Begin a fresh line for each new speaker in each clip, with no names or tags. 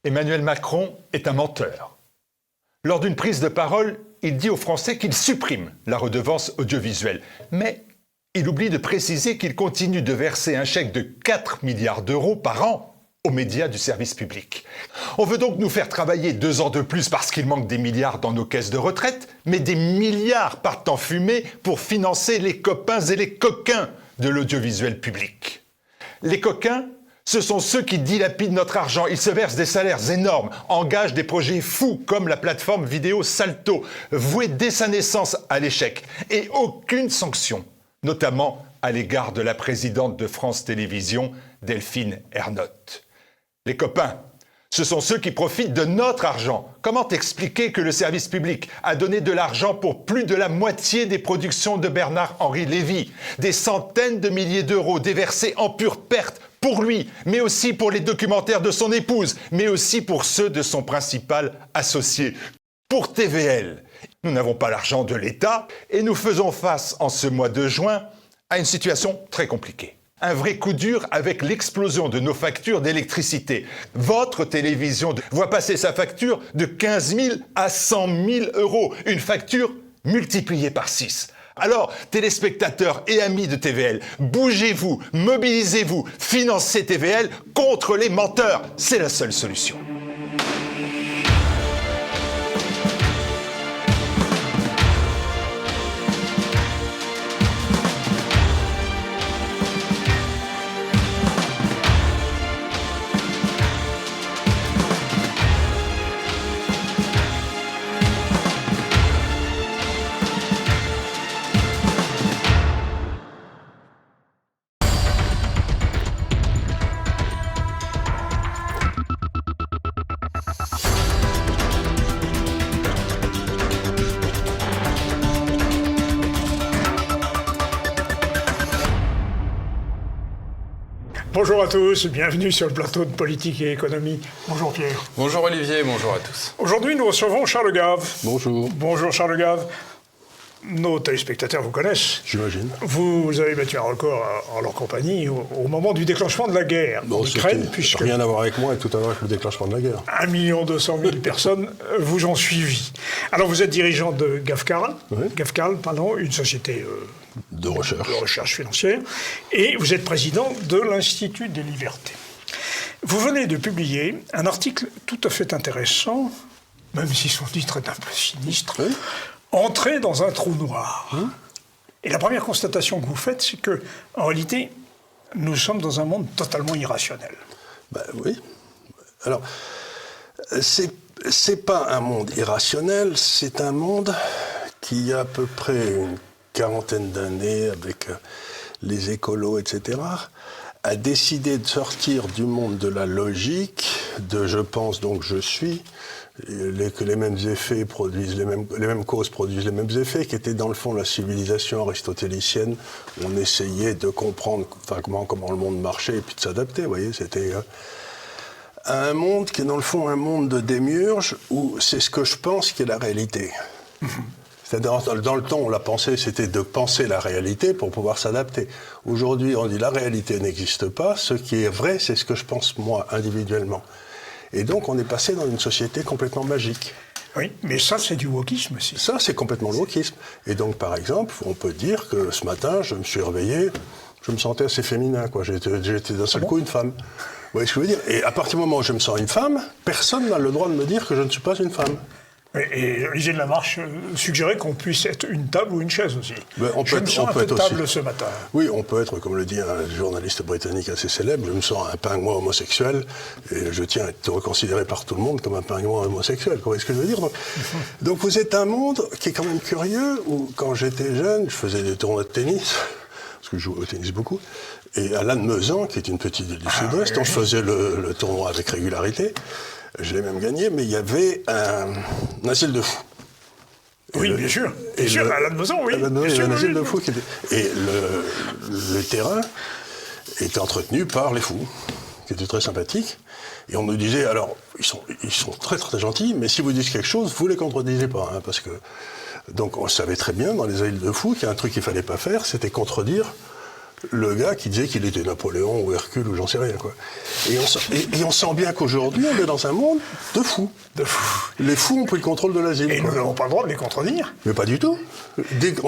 Emmanuel Macron est un menteur. Lors d'une prise de parole, il dit aux Français qu'il supprime la redevance audiovisuelle. Mais il oublie de préciser qu'il continue de verser un chèque de 4 milliards d'euros par an aux médias du service public. On veut donc nous faire travailler 2 ans de plus parce qu'il manque des milliards dans nos caisses de retraite, mais des milliards partent en fumée pour financer les copains et les coquins de l'audiovisuel public. Les coquins, ce sont ceux qui dilapident notre argent. Ils se versent des salaires énormes, engagent des projets fous comme la plateforme vidéo Salto, vouée dès sa naissance à l'échec, et aucune sanction, notamment à l'égard de la présidente de France Télévisions, Delphine Ernotte. Les copains, ce sont ceux qui profitent de notre argent. Comment expliquer que le service public a donné de l'argent pour plus de la moitié des productions de Bernard-Henri Lévy, des centaines de milliers d'euros déversés en pure perte pour lui, mais aussi pour les documentaires de son épouse, mais aussi pour ceux de son principal associé. Pour TVL, nous n'avons pas l'argent de l'État et nous faisons face en ce mois de juin à une situation très compliquée. Un vrai coup dur avec l'explosion de nos factures d'électricité. Votre télévision voit passer sa facture de 15 000 à 100 000 euros. Une facture multipliée par 6. Alors, téléspectateurs et amis de TVL, bougez-vous, mobilisez-vous, financez TVL contre les menteurs. C'est la seule solution.
Bonjour à tous, bienvenue sur le plateau de Politique et Économie. Bonjour Pierre.
Bonjour Olivier, bonjour à tous.
Aujourd'hui, nous recevons Charles Gave.
Bonjour.
Bonjour Charles Gave. Nos téléspectateurs vous connaissent.
J'imagine.
Vous avez battu un record en leur compagnie au moment du déclancement de la guerre en Ukraine, puisque
rien à voir avec moi et tout à l'heure avec le déclenchement de la guerre.
1 200 000 personnes vous ont suivi. Alors vous êtes dirigeant de GAFCAL,
Oui.
GAFCAL, pardon, une société
De recherche.
de recherche financière, et vous êtes président de l'Institut des libertés. Vous venez de publier un article tout à fait intéressant, même si son titre est un peu sinistre,
Oui.
Entrer dans un trou noir. Et la première constatation que vous faites, c'est que, en réalité, nous sommes dans un monde totalement irrationnel.
Ben oui. Alors, c'est pas un monde irrationnel, c'est un monde qui a à peu près une quarantaine d'années, avec les écolos, etc., a décidé de sortir du monde de la logique, de je pense donc je suis, que les mêmes effets produisent les mêmes causes produisent les mêmes effets, qui était dans le fond la civilisation aristotélicienne, où on essayait de comprendre comment le monde marchait et puis de s'adapter, vous voyez, c'était un monde qui est dans le fond un monde de démiurge, où c'est ce que je pense qui est la réalité. C'est-à-dire, dans le temps, on l'a pensé, c'était de penser la réalité pour pouvoir s'adapter. Aujourd'hui, on dit la réalité n'existe pas, ce qui est vrai, c'est ce que je pense moi, individuellement. Et donc, on est passé dans une société complètement magique.
Oui, mais ça, c'est du wokisme aussi.
Ça, c'est complètement le wokisme. Et donc, par exemple, on peut dire que ce matin, je me suis réveillé, je me sentais assez féminin, quoi. J'étais d'un seul coup une femme. Vous voyez ce que je veux dire ? Et à partir du moment où je me sens une femme, personne n'a le droit de me dire que je ne suis pas une femme.
Et Olivier de Lamarche suggérait qu'on puisse être une table ou une chaise aussi. Je me sens un peu table ce matin.
Oui, on peut être, comme le dit un journaliste britannique assez célèbre, je me sens un pingouin homosexuel et je tiens à être considéré par tout le monde comme un pingouin homosexuel. Vous voyez ce que je veux dire ? Donc vous êtes un monde qui est quand même curieux, où quand j'étais jeune, je faisais des tournois de tennis, parce que je joue au tennis beaucoup, et à Lannemezan, qui est une petite ville du Sud-Ouest, dont je faisais le tournoi avec régularité. Je l'ai même gagné, mais il y avait un asile de fous.
Oui, bien sûr. Bien sûr, à Lannemezan, oui.
À Lannemezan, il y avait un asile de fous. Et le terrain était entretenu par les fous, qui étaient très sympathiques. Et on nous disait, alors, ils sont très très gentils, mais si vous dites quelque chose, vous ne les contredisez pas. Hein, parce que, donc on savait très bien, dans les asiles de fous, qu'il y a un truc qu'il ne fallait pas faire, c'était contredire le gars qui disait qu'il était Napoléon ou Hercule ou j'en sais rien, quoi. Et on sent bien qu'aujourd'hui, on est dans un monde de fous. Les fous ont pris le contrôle de l'asile.
Et nous n'avons pas le droit de les contredire.
Mais pas du tout.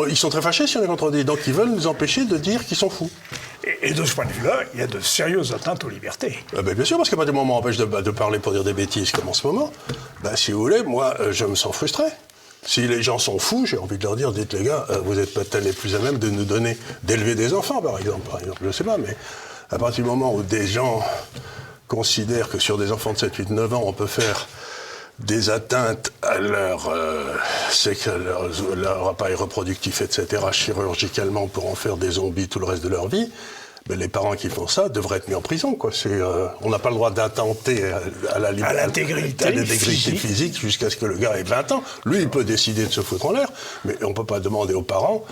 Ils sont très fâchés si on les contredit. Donc ils veulent nous empêcher de dire qu'ils sont fous.
Et de ce point de vue-là, il y a de sérieuses atteintes aux libertés.
Bien sûr, parce qu'à partir du moment où on empêche de parler pour dire des bêtises comme en ce moment, si vous voulez, moi, je me sens frustré. Si les gens sont fous, j'ai envie de leur dire, dites les gars, vous n'êtes pas les plus à même de nous donner, d'élever des enfants, par exemple, je ne sais pas, mais à partir du moment où des gens considèrent que sur des enfants de 7, 8, 9 ans, on peut faire des atteintes à leur appareil reproductif, etc., chirurgicalement pour en faire des zombies tout le reste de leur vie, les parents qui font ça devraient être mis en prison, quoi. On n'a pas le droit d'attenter à l'intégrité physique jusqu'à ce que le gars ait 20 ans. Lui, il peut décider de se foutre en l'air, mais on ne peut pas demander aux parents,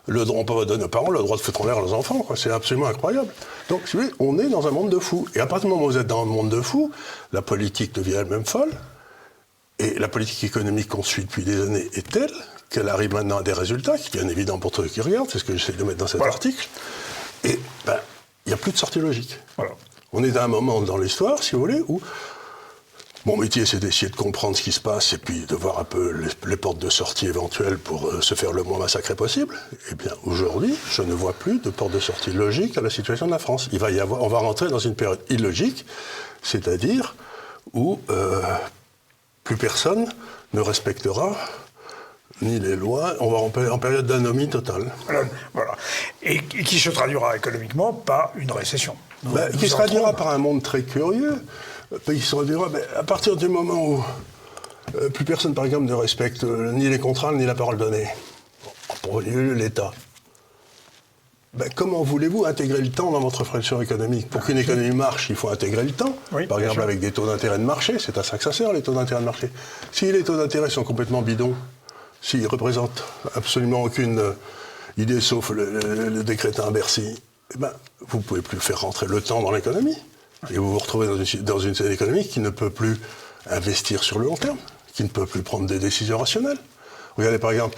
on peut pas donner aux parents le droit de foutre en l'air leurs enfants, quoi. C'est absolument incroyable. Donc, si vous voulez, on est dans un monde de fous. Et à partir du moment où vous êtes dans un monde de fous, la politique devient elle-même folle. Et la politique économique qu'on suit depuis des années est telle qu'elle arrive maintenant à des résultats qui sont bien évidents pour tous ceux qui regardent, c'est ce que j'essaie de mettre dans cet article. Et il n'y a plus de sortie logique. Voilà. On est à un moment dans l'histoire, si vous voulez, où mon métier, c'est d'essayer de comprendre ce qui se passe et puis de voir un peu les portes de sortie éventuelles pour se faire le moins massacré possible. Eh bien, aujourd'hui, je ne vois plus de porte de sortie logique à la situation de la France. On va rentrer dans une période illogique, c'est-à-dire où plus personne ne respectera ni les lois, on va en période d'anomie totale.
Voilà. Et qui se traduira économiquement par une récession.
Qui se traduira par un monde très curieux. Qui se traduira à partir du moment où plus personne, par exemple, ne respecte ni les contrats ni la parole donnée. Pour l'État. Comment voulez-vous intégrer le temps dans votre fonction économique? Pour qu'une économie marche, il faut intégrer le temps. Oui, par exemple, avec des taux d'intérêt de marché, c'est à ça que ça sert, les taux d'intérêt de marché. Si les taux d'intérêt sont complètement bidons, s'ils ne représentent absolument aucune idée sauf le décrétin à Bercy, vous ne pouvez plus faire rentrer le temps dans l'économie. Et vous vous retrouvez dans une scène économique qui ne peut plus investir sur le long terme, qui ne peut plus prendre des décisions rationnelles. Regardez par exemple,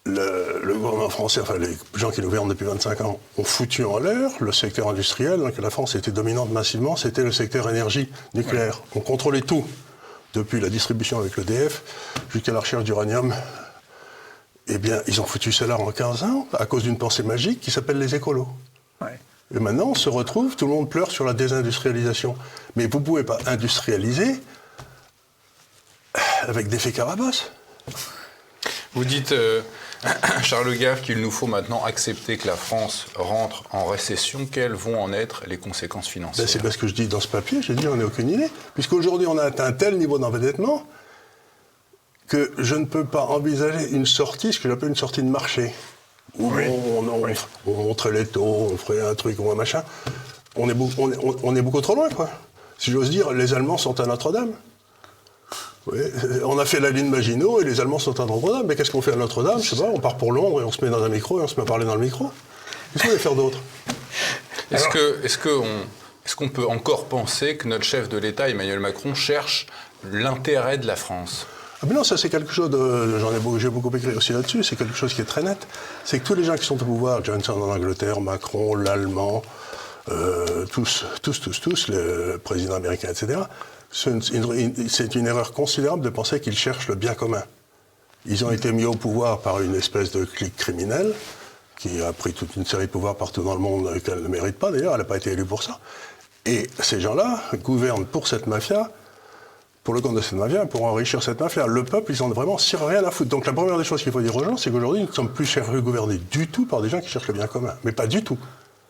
le gouvernement français, enfin les gens qui nous gouvernent depuis 25 ans, ont foutu en l'air le secteur industriel dans lequel la France était dominante massivement, c'était le secteur énergie nucléaire. On contrôlait tout. Depuis la distribution avec l'EDF jusqu'à la recherche d'uranium, eh bien, ils ont foutu cela en 15 ans à cause d'une pensée magique qui s'appelle les écolos. Ouais. Et maintenant, on se retrouve, tout le monde pleure sur la désindustrialisation. Mais vous ne pouvez pas industrialiser avec des faits Carabas.
Vous dites, Charles Gave, qu'il nous faut maintenant accepter que la France rentre en récession. Quelles vont en être les conséquences financières?
C'est parce que je dis dans ce papier, j'ai dit on n'a aucune idée. Puisqu'aujourd'hui on a atteint un tel niveau d'endettement que je ne peux pas envisager une sortie, ce que j'appelle une sortie de marché. Où on montrait les taux, on ferait un truc ou un machin. On est beaucoup trop loin, quoi. Si j'ose dire, les Allemands sont à Notre-Dame. Oui, on a fait la ligne Maginot et les Allemands sont à Notre-Dame. Mais qu'est-ce qu'on fait à Notre-Dame? Je sais pas, on part pour Londres et on se met dans un micro et on se met à parler dans le micro. Qu'est-ce qu'on va faire d'autre?
Est-ce qu'on peut encore penser que notre chef de l'État, Emmanuel Macron, cherche l'intérêt de la France?
Mais non, ça c'est quelque chose j'ai beaucoup écrit aussi là-dessus, c'est quelque chose qui est très net. C'est que tous les gens qui sont au pouvoir, Johnson en Angleterre, Macron, l'Allemand, tous, le président américain, etc., c'est une erreur considérable de penser qu'ils cherchent le bien commun. Ils ont été mis au pouvoir par une espèce de clique criminelle qui a pris toute une série de pouvoirs partout dans le monde qu'elle ne mérite pas d'ailleurs, elle n'a pas été élue pour ça. Et ces gens-là gouvernent pour cette mafia, pour le compte de cette mafia, pour enrichir cette mafia. Le peuple, ils ont vraiment rien à foutre. Donc la première des choses qu'il faut dire aux gens, c'est qu'aujourd'hui, nous ne sommes plus gouvernés du tout par des gens qui cherchent le bien commun. Mais pas du tout.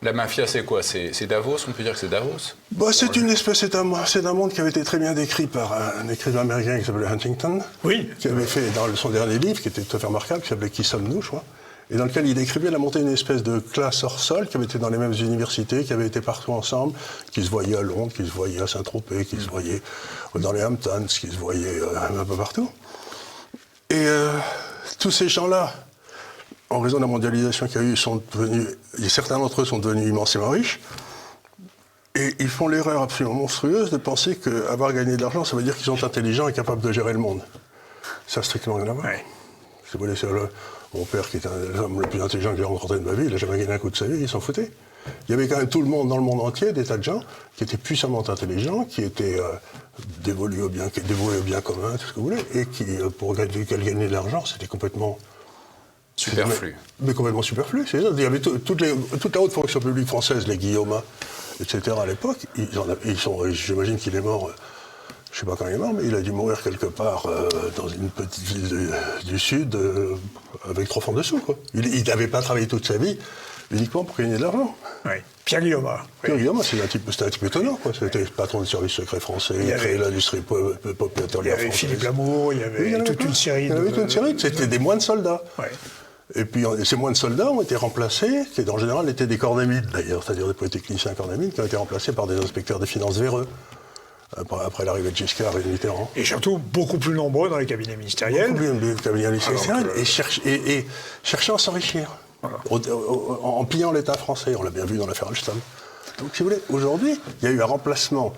La mafia, c'est quoi? C'est Davos? On peut dire que c'est Davos?
C'est un monde qui avait été très bien décrit par un écrivain américain qui s'appelait Huntington, qui avait fait dans son dernier livre, qui était tout à fait remarquable, qui s'appelait Qui sommes-nous, je crois, et dans lequel il décrivait la montée d'une espèce de classe hors sol qui avait été dans les mêmes universités, qui avait été partout ensemble, qui se voyait à Londres, qui se voyait à Saint-Tropez, qui se voyait dans les Hamptons, qui se voyait un peu partout. Et tous ces gens-là, en raison de la mondialisation qu'il y a eu, certains d'entre eux sont devenus immensément riches, et ils font l'erreur absolument monstrueuse de penser qu'avoir gagné de l'argent, ça veut dire qu'ils sont intelligents et capables de gérer le monde. Ça a strictement rien à voir. Ouais. Si vous voulez, Mon père, qui était l'homme le plus intelligent que j'ai rencontré de ma vie, il n'a jamais gagné un coup de sa vie, il s'en foutait. Il y avait quand même tout le monde, dans le monde entier, des tas de gens qui étaient puissamment intelligents, qui étaient dévolus au bien commun, tout ce que vous voulez, et qui, pour gagner de l'argent, c'était complètement...
Superflu.
Mais complètement superflu, c'est ça. Il y avait toute la haute fonction publique française, les Guillaume, etc. à l'époque, j'imagine qu'il est mort, je ne sais pas quand il est mort, mais il a dû mourir quelque part dans une petite ville du Sud avec 3 francs de sous, quoi. Il n'avait pas travaillé toute sa vie uniquement pour gagner de l'argent.
Oui. Pierre Guillaume.
Pierre Guillaume, c'était un type étonnant, quoi. C'était le patron du service secret français, il a créé l'industrie populaire française.
Il y avait Philippe Lamour, il y avait toute une série.
C'était des moines soldats.
Ouais.
Et puis ces moines soldats ont été remplacés, qui en général étaient des cornemines d'ailleurs, c'est-à-dire des polytechniciens cornemines, qui ont été remplacés par des inspecteurs des finances véreux, après l'arrivée de Giscard et de Mitterrand.
Et surtout beaucoup plus nombreux dans les cabinets ministériels.
Beaucoup plus nombreux dans les cabinets ministériels, et cherchant à s'enrichir, voilà. En pillant l'État français, on l'a bien vu dans l'affaire Alstom. Donc si vous voulez, aujourd'hui, il y a eu un remplacement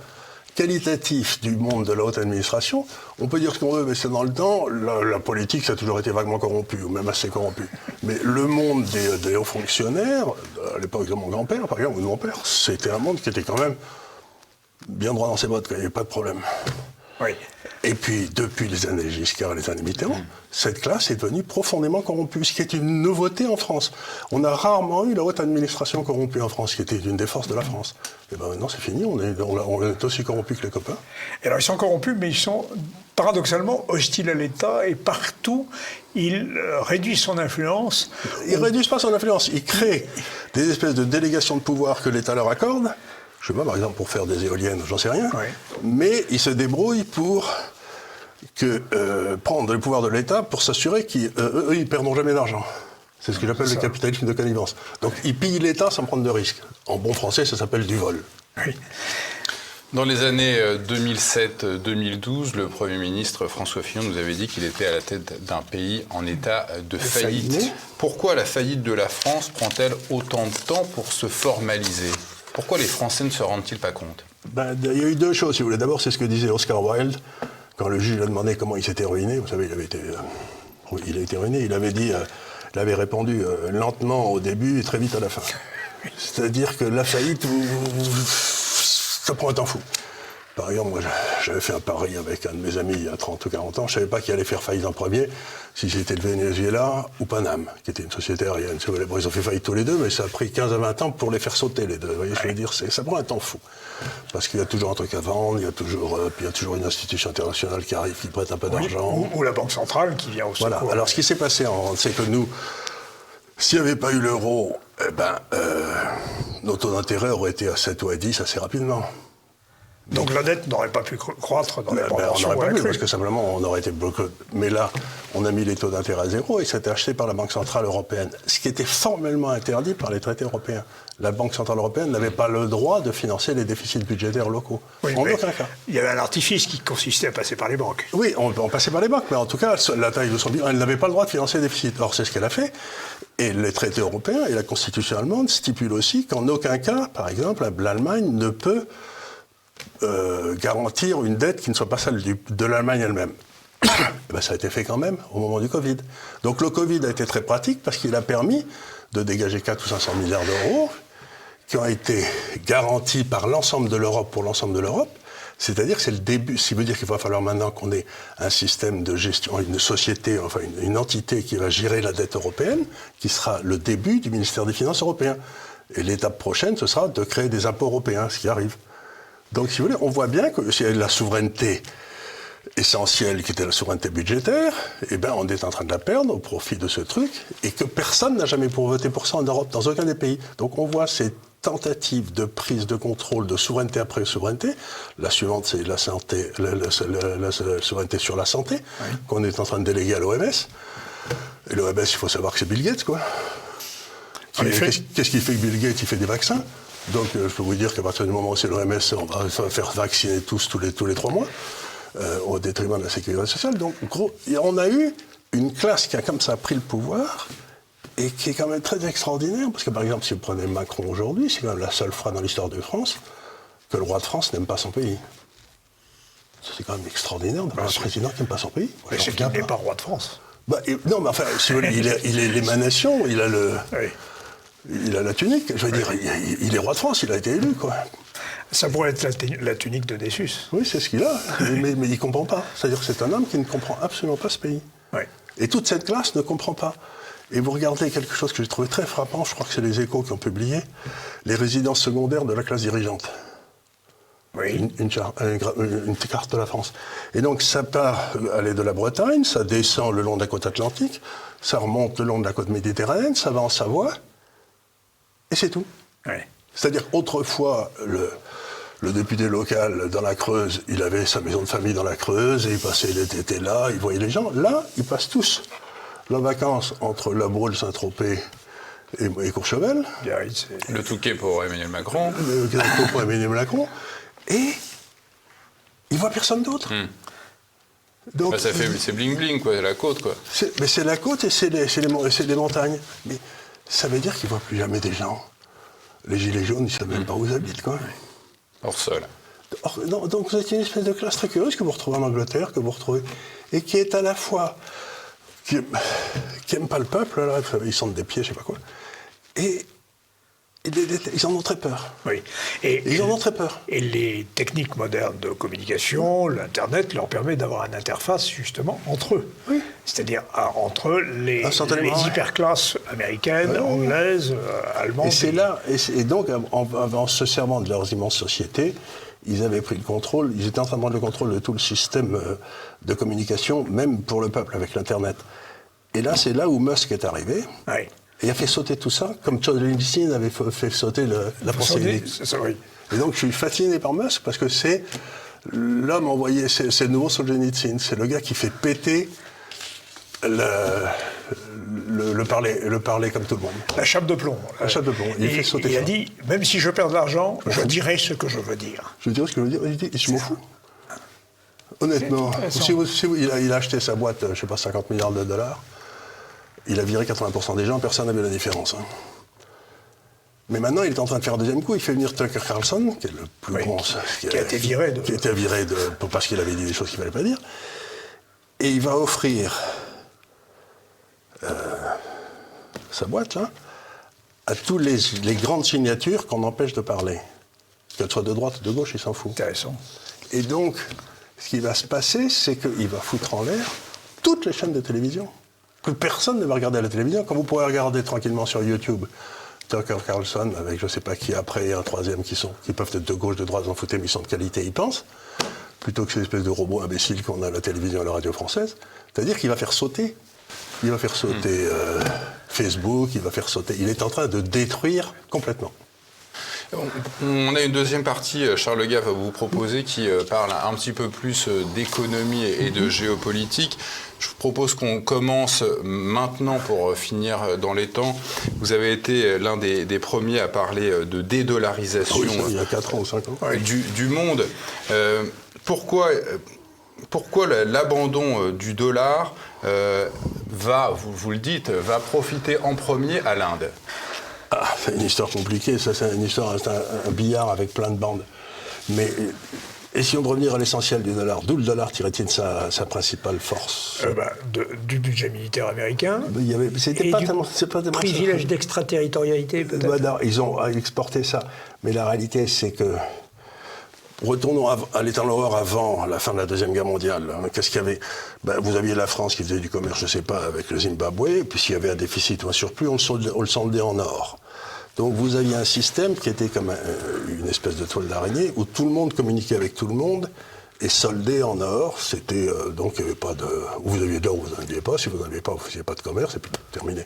qualitatif du monde de la haute administration. On peut dire ce qu'on veut, mais c'est dans le temps, la politique, ça a toujours été vaguement corrompu, ou même assez corrompu. Mais le monde des hauts fonctionnaires, à l'époque de mon grand-père, par exemple, ou de mon père, c'était un monde qui était quand même bien droit dans ses bottes, il n'y avait pas de problème.
Oui.
Et puis, depuis les années Giscard et les années Mitterrand, cette classe est devenue profondément corrompue, ce qui est une nouveauté en France. On a rarement eu la haute administration corrompue en France, qui était une des forces de la France. Et bien maintenant, c'est fini, on est aussi corrompus que les copains.
Et alors, ils sont corrompus, mais ils sont paradoxalement hostiles à l'État, et partout, ils réduisent son influence.
Ils ne réduisent pas son influence, ils créent des espèces de délégations de pouvoir que l'État leur accorde. Je ne sais pas, par exemple, pour faire des éoliennes, j'en sais rien. Oui. Mais ils se débrouillent pour prendre le pouvoir de l'État pour s'assurer qu'eux, ils ne perdront jamais d'argent. C'est ce qu'ils appellent le capitalisme de connivence. Donc, ils pillent l'État sans prendre de risques. En bon français, ça s'appelle du vol.
Oui.
Dans les années 2007-2012, le Premier ministre François Fillon nous avait dit qu'il était à la tête d'un pays en état de faillite. Pourquoi la faillite de la France prend-elle autant de temps pour se formaliser ? Pourquoi les Français ne se rendent-ils pas compte ?
Il y a eu 2 choses, si vous voulez. D'abord, c'est ce que disait Oscar Wilde, quand le juge lui a demandé comment il s'était ruiné. Vous savez, il a été ruiné. Il avait répondu lentement au début et très vite à la fin. C'est-à-dire que la faillite, ça prend un temps fou. Par exemple, moi, j'avais fait un pari avec un de mes amis il y a 30 ou 40 ans. Je ne savais pas qui allait faire faillite en premier, si c'était le Venezuela ou Paname, qui était une société aérienne. Bon, ils ont fait faillite tous les deux, mais ça a pris 15 à 20 ans pour les faire sauter, les deux. Vous voyez ce que je veux dire ? Ça prend un temps fou. Parce qu'il y a toujours un truc à vendre, il y a toujours une institution internationale qui arrive, qui prête un peu d'argent.
Ou la Banque centrale qui vient au secours.
Voilà. Alors, ce qui s'est passé, c'est que nous, s'il n'y avait pas eu l'euro, nos taux d'intérêt auraient été à 7 ou à 10 assez rapidement.
Donc la dette n'aurait pas pu croître dans les proportions.
On n'aurait pas pu, parce que simplement, on aurait été bloqué. Mais là, on a mis les taux d'intérêt à 0 et ça a été acheté par la Banque Centrale Européenne. Ce qui était formellement interdit par les traités européens. La Banque Centrale Européenne n'avait pas le droit de financer les déficits budgétaires locaux.
Oui, en aucun cas. Il y avait un artifice qui consistait à passer par les banques.
Oui, on passait par les banques, mais en tout cas, la taille de son bilan, elle n'avait pas le droit de financer les déficits. Or, c'est ce qu'elle a fait. Et les traités européens et la Constitution allemande stipulent aussi qu'en aucun cas, par exemple, l'Allemagne ne peut garantir une dette qui ne soit pas celle de l'Allemagne elle-même. Ça a été fait quand même au moment du Covid. Donc le Covid a été très pratique parce qu'il a permis de dégager 400 ou 500 milliards d'euros qui ont été garantis par l'ensemble de l'Europe pour l'ensemble de l'Europe. C'est-à-dire que c'est le début, ce qui veut dire qu'il va falloir maintenant qu'on ait un système de gestion, une société, enfin une entité qui va gérer la dette européenne, qui sera le début du ministère des Finances européen. Et l'étape prochaine, ce sera de créer des impôts européens, ce qui arrive. Donc, si vous voulez, on voit bien que si la souveraineté essentielle, qui était la souveraineté budgétaire, on est en train de la perdre au profit de ce truc, et que personne n'a jamais voté pour ça en Europe, dans aucun des pays. Donc, on voit ces tentatives de prise de contrôle de souveraineté après souveraineté. La suivante, c'est la santé, la souveraineté sur la santé, oui, qu'on est en train de déléguer à l'OMS. Et l'OMS, il faut savoir que c'est Bill Gates, quoi. Qu'est-ce qui fait que Bill Gates, il fait des vaccins ? Donc, je peux vous dire qu'à partir du moment où c'est l'OMS, on va faire vacciner tous les 3 mois, au détriment de la sécurité sociale. Donc, on a eu une classe qui a comme ça pris le pouvoir et qui est quand même très extraordinaire. Parce que, par exemple, si vous prenez Macron aujourd'hui, c'est quand même la seule fois dans l'histoire de France que le roi de France n'aime pas son pays. C'est quand même extraordinaire d'avoir un président qui n'aime pas son pays.
Mais c'est qu'il n'est pas roi de France.
Non, mais enfin, si vous voulez, il est l'émanation, il a la tunique. Je veux dire, il est roi de France, il a été élu, quoi.
Ça pourrait être la tunique de Decius.
Oui, c'est ce qu'il a, mais il ne comprend pas. C'est-à-dire que c'est un homme qui ne comprend absolument pas ce pays.
Oui.
Et toute cette classe ne comprend pas. Et vous regardez quelque chose que j'ai trouvé très frappant, je crois que c'est les Échos qui ont publié, les résidences secondaires de la classe dirigeante.
Oui.
Une carte de la France. Et donc ça part aller de la Bretagne, ça descend le long de la côte atlantique, ça remonte le long de la côte méditerranéenne, ça va en Savoie, et c'est tout.
Oui.
C'est-à-dire autrefois, le député local dans la Creuse, il avait sa maison de famille dans la Creuse, et il passait l'été là, il voyait les gens. Là, ils passent tous leurs vacances entre La Baule, Saint-Tropez et Courchevel.
Le Touquet pour Emmanuel Macron.
Le Touquet pour Emmanuel Macron. Et ils voient personne d'autre. Donc,
c'est bling-bling, quoi, la côte, quoi.
Mais c'est la côte et c'est les montagnes. Mais ça veut dire qu'ils ne voient plus jamais des gens. Les gilets jaunes, ils ne savent même pas où ils habitent, quoi.
Hors sol.
Non, donc vous êtes une espèce de classe très curieuse que vous retrouvez en Angleterre, que vous retrouvez, et qui est à la fois... qui n'aime pas le peuple, là, ils sentent des pieds, je ne sais pas quoi, et ils en ont très peur.
Oui.
Ils en ont très peur.
Et les techniques modernes de communication, l'Internet, leur permet d'avoir une interface, justement, entre eux.
Oui.
C'est-à-dire les
ouais.
hyperclasses américaines, anglaises, allemandes.
Et c'est là, et donc, en se servant de leurs immenses sociétés, ils avaient pris le contrôle, ils étaient en train de prendre le contrôle de tout le système de communication, même pour le peuple, avec l'Internet. Et là, c'est là où Musk est arrivé.
Oui.
Et il a fait sauter tout ça, comme Churchill avait fait sauter la pensée unique.
Oui.
Et donc, je suis fasciné par Musk, parce que c'est l'homme envoyé, c'est le nouveau Solzhenitsyn, c'est le gars qui fait péter le parler comme tout le monde.
La chape de plomb.
La chape de plomb. Il fait sauter ça.
Il a dit, même si je perds de l'argent, je dirai ce que je veux dire.
Je dirai ce que je veux dire. Il dit, je m'en fous. Honnêtement, il a acheté sa boîte, je ne sais pas, 50 milliards de dollars. Il a viré 80% des gens, personne n'a vu la différence. Hein. Mais maintenant, il est en train de faire un deuxième coup. Il fait venir Tucker Carlson, qui est le plus grand...
Qui a été viré
Qui a été viré parce qu'il avait dit des choses qu'il ne fallait pas dire. Et il va offrir sa boîte, là, à tous les grandes signatures qu'on empêche de parler. Qu'elles soient de droite ou de gauche, il s'en fout.
Intéressant.
Et donc, ce qui va se passer, c'est qu'il va foutre en l'air toutes les chaînes de télévision. Plus personne ne va regarder la télévision. Quand vous pourrez regarder tranquillement sur YouTube Tucker Carlson, avec je ne sais pas qui après, et un troisième qui peuvent être de gauche, de droite, en fouter, mais ils sont de qualité, ils pensent, plutôt que ces espèces de robots imbéciles qu'on a à la télévision et à la radio française. C'est-à-dire qu'il va faire sauter. Il va faire sauter Facebook, il est en train de détruire complètement.
On a une deuxième partie, Charles Legas va vous proposer, qui parle un petit peu plus d'économie et de géopolitique. Je vous propose qu'on commence maintenant pour finir dans les temps. Vous avez été l'un des premiers à parler de dédollarisation
il y a 4 ans ou 5 ans.
Du monde. Pourquoi l'abandon du dollar vous le dites, va profiter en premier à l'Inde?
C'est une histoire compliquée, ça c'est un billard avec plein de bandes. Mais essayons de revenir à l'essentiel du dollar. D'où le dollar tirait-il sa principale force?
Du budget militaire américain.
C'était pas tellement
privilège d'extraterritorialité peut-être.
Ils ont exporté ça. Mais la réalité c'est que, retournons à l'état de l'horreur avant la fin de la Deuxième Guerre mondiale. Qu'est-ce qu'il y avait? Vous aviez la France qui faisait du commerce, je ne sais pas, avec le Zimbabwe, et puis s'il y avait un déficit ou un surplus, on le soldait en or. Donc vous aviez un système qui était comme une espèce de toile d'araignée, où tout le monde communiquait avec tout le monde, et soldé en or. C'était donc il n'y avait pas de... Vous aviez de l'or, vous n'en aviez pas. Si vous n'en aviez pas, vous ne faisiez pas de commerce, et puis terminé.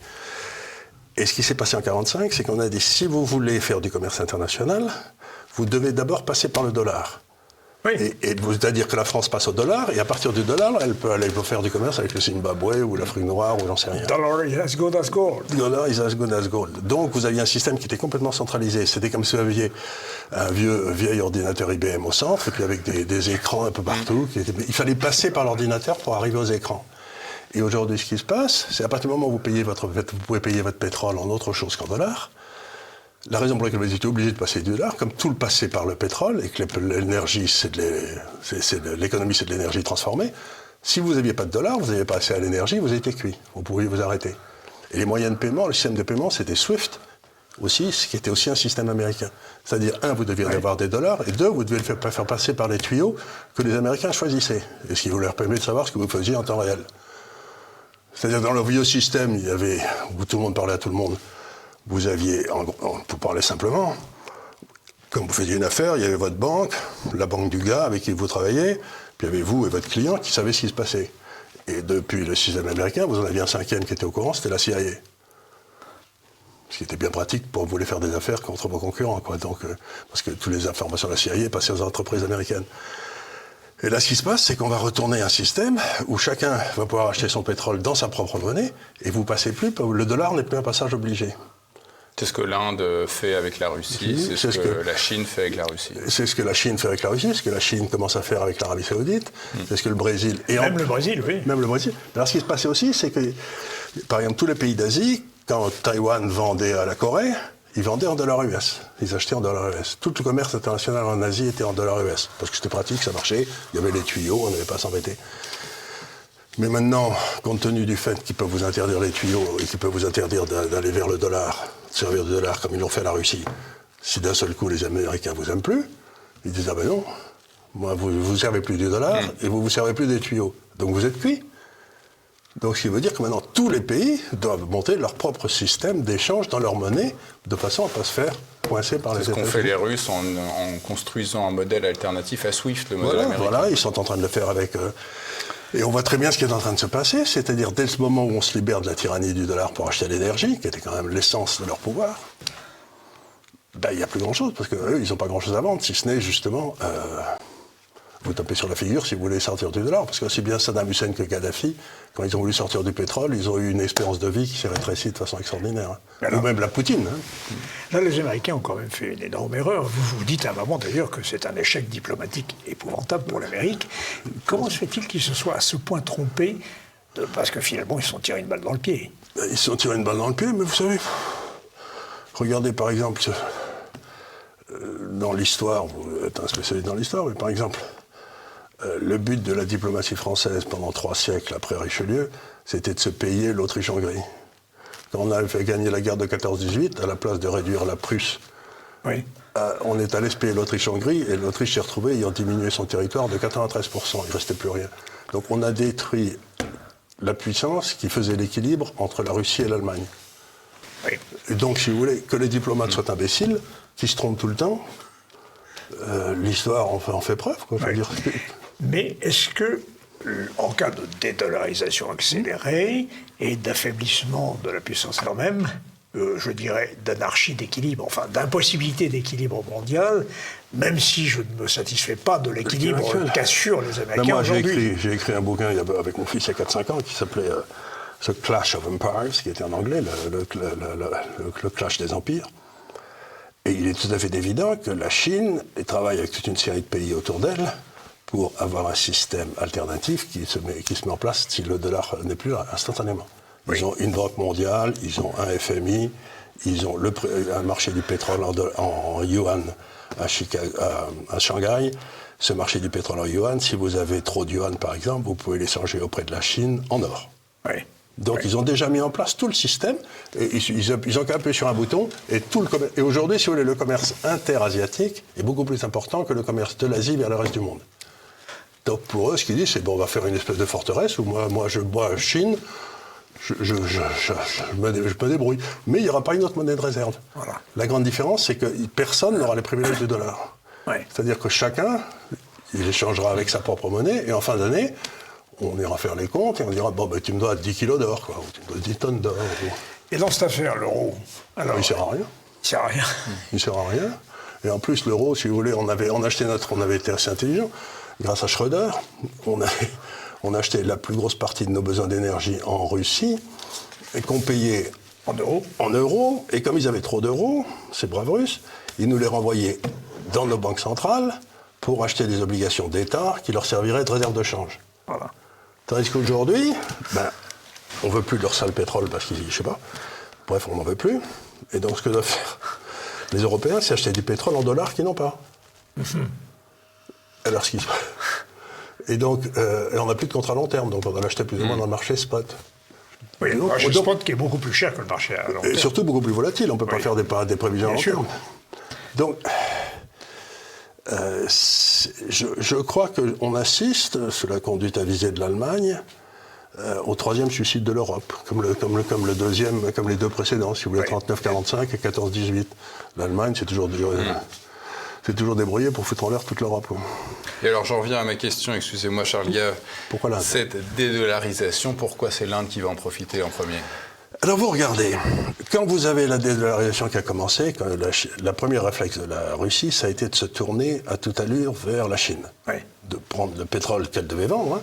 Et ce qui s'est passé en 1945, c'est qu'on a dit, si vous voulez faire du commerce international, vous devez d'abord passer par le dollar.
Oui.
C'est-à-dire que la France passe au dollar, et à partir du dollar, elle peut aller faire du commerce avec le Zimbabwe ou l'Afrique noire ou j'en sais rien.
Dollar is as good as gold.
Dollar is as good as gold. Donc vous aviez un système qui était complètement centralisé. C'était comme si vous aviez un vieil ordinateur IBM au centre, et puis avec des écrans un peu partout. Il fallait passer par l'ordinateur pour arriver aux écrans. Et aujourd'hui, ce qui se passe, c'est à partir du moment où vous pouvez payer votre pétrole en autre chose qu'en dollars. La raison pour laquelle vous étiez obligé de passer du dollar, comme tout le passé par le pétrole, et que l'énergie, l'économie, c'est de l'énergie transformée, Si vous n'aviez pas de dollars, vous n'aviez pas accès à l'énergie, vous étiez cuit. Vous pouviez vous arrêter. Et les moyens de paiement, le système de paiement, c'était SWIFT aussi, ce qui était aussi un système américain. C'est-à-dire, un, vous deviez avoir des dollars, et deux, vous deviez le faire passer par les tuyaux que les Américains choisissaient. Et ce qui vous leur permet de savoir ce que vous faisiez en temps réel. C'est-à-dire, dans le vieux système, il y avait, où tout le monde parlait à tout le monde, vous aviez, pour parler simplement, comme vous faisiez une affaire, il y avait votre banque, la banque du gars avec qui vous travaillez, puis il y avait vous et votre client qui savaient ce qui se passait. Et depuis le système américain, vous en aviez un cinquième qui était au courant, c'était la CIA. Ce qui était bien pratique pour vous voulez faire des affaires contre vos concurrents, quoi. Donc, parce que toutes les informations de la CIA passaient aux entreprises américaines. Et là, ce qui se passe, c'est qu'on va retourner un système où chacun va pouvoir acheter son pétrole dans sa propre monnaie, et vous passez plus, le dollar n'est plus un passage obligé.
C'est ce que l'Inde fait avec la Russie, c'est ce que la Chine fait avec la Russie.
C'est ce que la Chine fait avec la Russie, c'est ce que la Chine commence à faire avec l'Arabie Saoudite, c'est ce que le Brésil...
Même le Brésil, oui.
Même le Brésil. Alors ce qui se passait aussi, c'est que, par exemple, tous les pays d'Asie, quand Taïwan vendait à la Corée, ils vendaient en dollars US. Ils achetaient en dollars US. Tout le commerce international en Asie était en dollars US. Parce que c'était pratique, ça marchait, il y avait les tuyaux, on n'avait pas à s'embêter. Mais maintenant, compte tenu du fait qu'ils peuvent vous interdire les tuyaux et qu'ils peuvent vous interdire d'aller vers le dollar, de servir du dollar comme ils l'ont fait à la Russie, si d'un seul coup les Américains vous aiment plus, ils disent « Ah ben non, moi vous ne servez plus du dollar et vous ne vous servez plus des tuyaux. Donc vous êtes cuits. » Donc ce qui veut dire que maintenant tous les pays doivent monter leur propre système d'échange dans leur monnaie de façon à ne pas se faire coincer par les États-Unis.
C'est ce qu'ont fait les Russes en construisant un modèle alternatif à SWIFT, le modèle américain.
Voilà, ils sont en train de le faire avec... Et on voit très bien ce qui est en train de se passer, c'est-à-dire dès ce moment où on se libère de la tyrannie du dollar pour acheter l'énergie, qui était quand même l'essence de leur pouvoir, ben, il n'y a plus grand-chose, parce qu'eux, ils n'ont pas grand-chose à vendre, si ce n'est justement vous tapez sur la figure si vous voulez sortir du dollar, parce que aussi bien Saddam Hussein que Kadhafi, quand ils ont voulu sortir du pétrole, ils ont eu une espérance de vie qui s'est rétrécie de façon extraordinaire. Alors, ou même la Poutine.
Là, les Américains ont quand même fait une énorme erreur. Vous vous dites à un moment d'ailleurs que c'est un échec diplomatique épouvantable pour l'Amérique. Comment se fait-il qu'ils se soient à ce point trompés parce que finalement, ils se sont tirés une balle dans le pied.
Ils se sont tirés une balle dans le pied, mais vous savez, regardez par exemple, dans l'histoire, vous êtes un spécialiste dans l'histoire, mais par exemple, le but de la diplomatie française pendant 3 siècles après Richelieu, c'était de se payer l'Autriche-Hongrie. Quand on a fait gagner la guerre de 14-18, à la place de réduire la Prusse,
oui.
On est allé se payer l'Autriche-Hongrie, et l'Autriche s'est retrouvée ayant diminué son territoire de 93%. Il ne restait plus rien. Donc on a détruit la puissance qui faisait l'équilibre entre la Russie et l'Allemagne.
Oui.
Et donc, si vous voulez, que les diplomates soient imbéciles, qui se trompent tout le temps, l'histoire en fait preuve, quoi, je veux dire.
Mais est-ce que, en cas de dédollarisation accélérée et d'affaiblissement de la puissance elle-même, je dirais d'anarchie d'équilibre, enfin d'impossibilité d'équilibre mondial, même si je ne me satisfais pas de l'équilibre qu'assurent les Américains aujourd'hui.
J'ai écrit un bouquin avec mon fils il y a 4-5 ans qui s'appelait The Clash of Empires, qui était en anglais, le clash des empires. Et il est tout à fait évident que la Chine travaille avec toute une série de pays autour d'elle pour avoir un système alternatif qui se met en place si le dollar n'est plus là, instantanément. Ils ont une banque mondiale, ils ont un FMI, ils ont un marché du pétrole en yuan à Shanghai. Ce marché du pétrole en yuan, si vous avez trop de yuan par exemple, vous pouvez l'échanger auprès de la Chine en or.
Oui.
Donc ils ont déjà mis en place tout le système, et ils ont qu'à appuyer sur un bouton, et et aujourd'hui, si vous voulez, le commerce interasiatique est beaucoup plus important que le commerce de l'Asie vers le reste du monde. Donc pour eux, ce qu'ils disent, c'est bon, on va faire une espèce de forteresse où moi je bois Chine, je me débrouille. Mais il n'y aura pas une autre monnaie de réserve. Voilà. La grande différence, c'est que personne n'aura les privilèges du dollar. Ouais. C'est-à-dire que chacun, il échangera avec sa propre monnaie, et en fin d'année, on ira faire les comptes et on dira, bon, ben, tu me dois 10 kilos d'or, quoi, ou tu me dois 10 tonnes d'or.
Et dans cette affaire, l'euro, alors...
Il ne sert à rien.
Il ne sert à rien.
Il ne sert à rien. Et en plus, l'euro, si vous voulez, on avait été assez intelligent. Grâce à Schröder, on a acheté la plus grosse partie de nos besoins d'énergie en Russie, et qu'on payait en euros. Et comme ils avaient trop d'euros, ces braves Russes, ils nous les renvoyaient dans nos banques centrales pour acheter des obligations d'État qui leur serviraient de réserve de change. Voilà. Tandis qu'aujourd'hui, on ne veut plus de leur sale pétrole parce qu'ils, je sais pas, bref, on n'en veut plus. Et donc ce que doivent faire les Européens, c'est acheter du pétrole en dollars qu'ils n'ont pas. Alors ce qui se passe, Et donc, on n'a plus de contrat à long terme, donc on doit l'acheter plus ou moins dans le marché spot.
Oui, le marché spot qui est beaucoup plus cher que le marché à long terme.
Et surtout beaucoup plus volatile, on ne peut pas faire des prévisions à long terme. Donc, je crois qu'on assiste, sous la conduite avisée de l'Allemagne, au troisième suicide de l'Europe, comme le deuxième, comme les deux précédents, si vous voulez, 39-45 et 14-18. L'Allemagne, c'est toujours débrouillé pour foutre en l'air toute l'Europe.
Et alors j'en reviens à ma question, excusez-moi Charles Gave.
Pourquoi l'Inde ?
Cette dédollarisation, pourquoi c'est l'Inde qui va en profiter en premier ?
Alors vous regardez, quand vous avez la dédollarisation qui a commencé, quand la première réflexe de la Russie, ça a été de se tourner à toute allure vers la Chine.
Oui.
De prendre le pétrole qu'elle devait vendre, hein,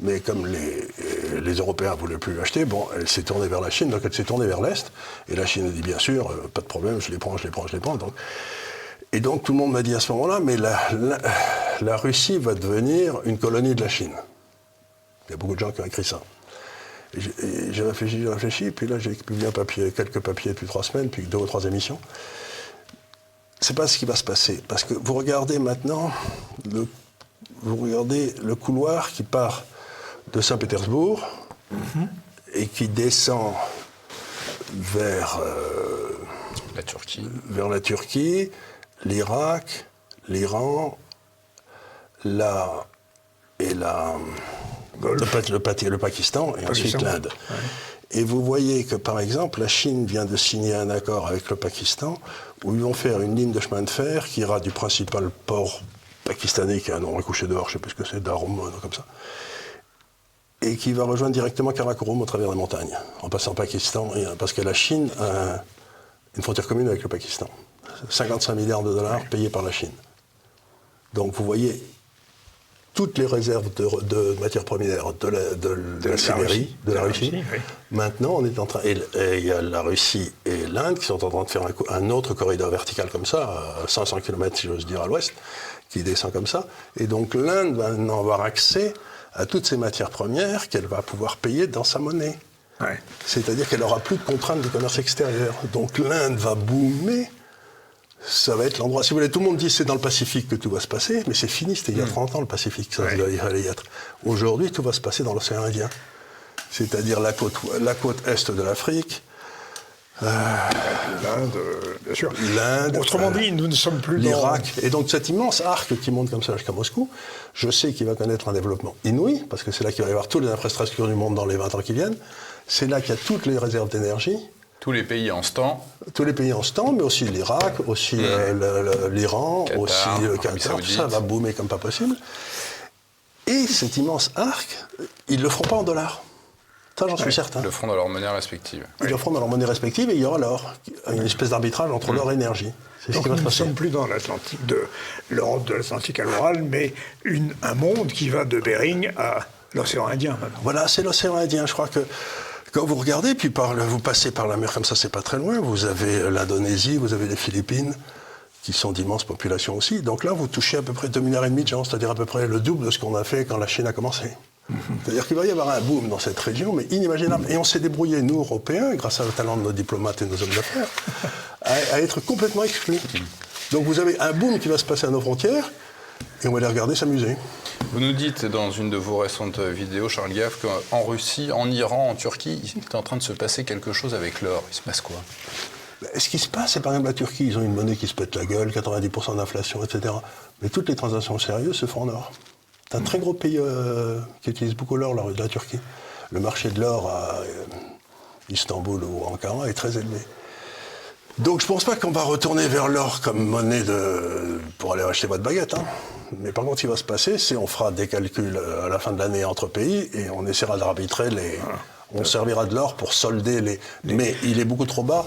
mais comme les Européens ne voulaient plus l'acheter, bon, elle s'est tournée vers la Chine, donc elle s'est tournée vers l'Est, et la Chine a dit bien sûr, pas de problème, je les prends. Et donc tout le monde m'a dit à ce moment-là, mais la Russie va devenir une colonie de la Chine. Il y a beaucoup de gens qui ont écrit ça. Et j'ai réfléchi, puis là j'ai publié quelques papiers depuis 3 semaines, puis 2 ou 3 émissions. C'est pas ce qui va se passer, parce que vous regardez maintenant, le couloir qui part de Saint-Pétersbourg et qui descend vers la Turquie, l'Irak, l'Iran, le Pakistan et ensuite l'Inde. Ouais. Et vous voyez que, par exemple, la Chine vient de signer un accord avec le Pakistan où ils vont faire une ligne de chemin de fer qui ira du principal port pakistanais, qui a un nom recouché dehors, je ne sais plus ce que c'est, Dharam, comme ça, et qui va rejoindre directement Karakorum au travers des montagnes, en passant Pakistan, parce que la Chine a une frontière commune avec le Pakistan. 55 milliards de dollars payés par la Chine. Donc vous voyez toutes les réserves de matières premières de la Sibérie, de la Russie. Oui. Maintenant, on est en train. Et il y a la Russie et l'Inde qui sont en train de faire un autre corridor vertical comme ça, à 500 km, si j'ose dire, à l'ouest, qui descend comme ça. Et donc l'Inde va maintenant avoir accès à toutes ces matières premières qu'elle va pouvoir payer dans sa monnaie. Ouais. C'est-à-dire qu'elle n'aura plus de contraintes de commerce extérieur. Donc l'Inde va boomer. Ça va être l'endroit. Si vous voulez, tout le monde dit que c'est dans le Pacifique que tout va se passer, mais c'est fini, c'était il y a 30 ans le Pacifique, ça allait y être. Aujourd'hui, tout va se passer dans l'océan Indien. C'est-à-dire la côte est de l'Afrique.
L'Inde, bien sûr.
L'Inde.
Autrement dit, nous ne sommes plus dans
l'Irak. Et donc cet immense arc qui monte comme ça jusqu'à Moscou, je sais qu'il va connaître un développement inouï, parce que c'est là qu'il va y avoir toutes les infrastructures du monde dans les 20 ans qui viennent. C'est là qu'il y a toutes les réserves d'énergie.
Tous les pays en ce temps.
Tous les pays en ce temps, mais aussi l'Irak, aussi l'Iran,
Qatar,
aussi le Qatar, ça va boomer comme pas possible. Et cet immense arc, ils ne le feront pas en dollars. Ça, j'en suis certain.
Ils le feront dans leur monnaie respective.
Ils le feront dans leur monnaie respective et il y aura l'or. Une espèce d'arbitrage entre l'or et l'énergie.
Donc nous ne sommes plus dans l'Atlantique, l'Europe de l'Atlantique à l'Oural, mais un monde qui va de Bering à l'océan Indien maintenant.
Voilà, c'est l'océan Indien. Je crois que quand vous regardez, puis vous passez par la mer comme ça, c'est pas très loin. Vous avez l'Indonésie, vous avez les Philippines, qui sont d'immenses populations aussi. Donc là, vous touchez à peu près 2,5 milliards de gens, c'est-à-dire à peu près le double de ce qu'on a fait quand la Chine a commencé. C'est-à-dire qu'il va y avoir un boom dans cette région, mais inimaginable. Et on s'est débrouillé, nous, Européens, grâce au talent de nos diplomates et nos hommes d'affaires, à être complètement exclus. Donc vous avez un boom qui va se passer à nos frontières, et on va les regarder s'amuser.
Vous nous dites dans une de vos récentes vidéos, Charles Gave, qu'en Russie, en Iran, en Turquie, il est en train de se passer quelque chose avec l'or. Il se passe quoi ?
Ce qui se passe, c'est par exemple la Turquie. Ils ont une monnaie qui se pète la gueule, 90% d'inflation, etc. Mais toutes les transactions sérieuses se font en or. C'est un très gros pays qui utilise beaucoup l'or, la Turquie. Le marché de l'or à Istanbul ou Ankara est très élevé. Donc je ne pense pas qu'on va retourner vers l'or comme monnaie pour aller acheter votre baguette. Hein. Mais par contre, ce qui va se passer, c'est qu'on fera des calculs à la fin de l'année entre pays et on essaiera d'arbitrer les... On servira de l'or pour solder les... Mais il est beaucoup trop bas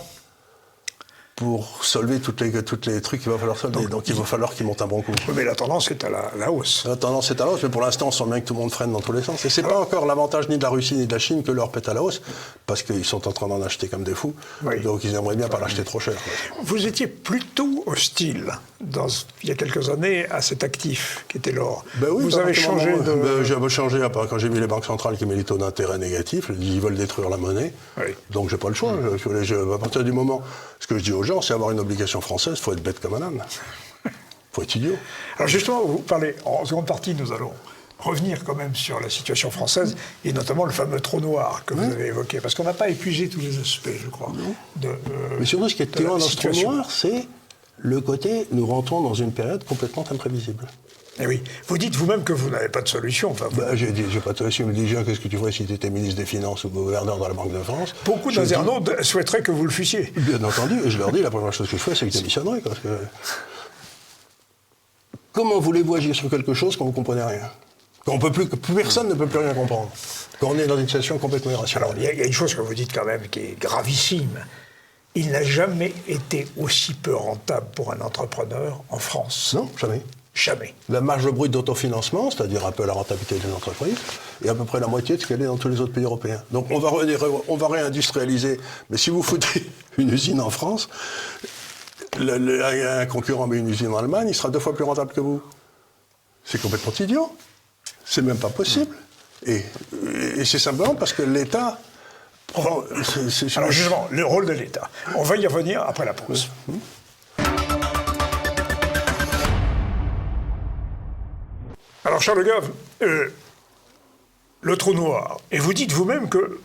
pour solver toutes les trucs qu'il va falloir solder. Donc il va falloir qu'il monte un bon coup.
Oui, mais la tendance est à la hausse.
La tendance est à la hausse, mais pour l'instant, on sent bien que tout le monde freine dans tous les sens. Et c'est pas encore l'avantage ni de la Russie ni de la Chine que l'or pète à la hausse, parce qu'ils sont en train d'en acheter comme des fous. Oui. Donc ils aimeraient bien pas l'acheter trop cher.
Vous étiez plutôt hostile, il y a quelques années, à cet actif qui était l'or.
Ben oui,
vous avez changé de...
J'ai changé quand j'ai vu les banques centrales qui mettent les taux d'intérêt négatifs, ils veulent détruire la monnaie. Oui. Donc j'ai pas le choix. À partir du moment... Ce que je dis aux gens, c'est avoir une obligation française, il faut être bête comme un âne. Il faut être idiot.
Alors justement, vous parlez, en seconde partie, nous allons revenir quand même sur la situation française, et notamment le fameux trou noir que vous avez évoqué, parce qu'on n'a pas épuisé tous les aspects, je crois.
Mais surtout, ce qui est terrible dans ce trou noir, c'est le côté, nous rentrons dans une période complètement imprévisible.
Eh oui. Vous dites vous-même que vous n'avez pas de solution. Enfin,
j'ai pas de solution. Je me dis, qu'est-ce que tu ferais si tu étais ministre des Finances ou gouverneur de la Banque de France?
Beaucoup d'internautes souhaiteraient que vous le fussiez.
Bien entendu, et je leur dis, la première chose que je fais, c'est que je démissionnerai. Parce que... Comment voulez-vous agir sur quelque chose quand vous ne comprenez rien? Quand plus personne ne peut plus rien comprendre. Quand on est dans une situation complètement irrationnelle.
Alors, il y a une chose que vous dites quand même qui est gravissime. Il n'a jamais été aussi peu rentable pour un entrepreneur en France.
Non, jamais.
Jamais.
La marge brute d'autofinancement, c'est-à-dire un peu la rentabilité des entreprises, est à peu près la moitié de ce qu'elle est dans tous les autres pays européens. Donc on va réindustrialiser. Mais si vous foutez une usine en France, un concurrent met une usine en Allemagne, il sera 2 fois plus rentable que vous. C'est complètement idiot. C'est même pas possible. Et c'est simplement parce que l'État...
Alors justement, le rôle de l'État. On va y revenir après la pause. Alors Charles Gave, le trou noir, et vous dites vous-même que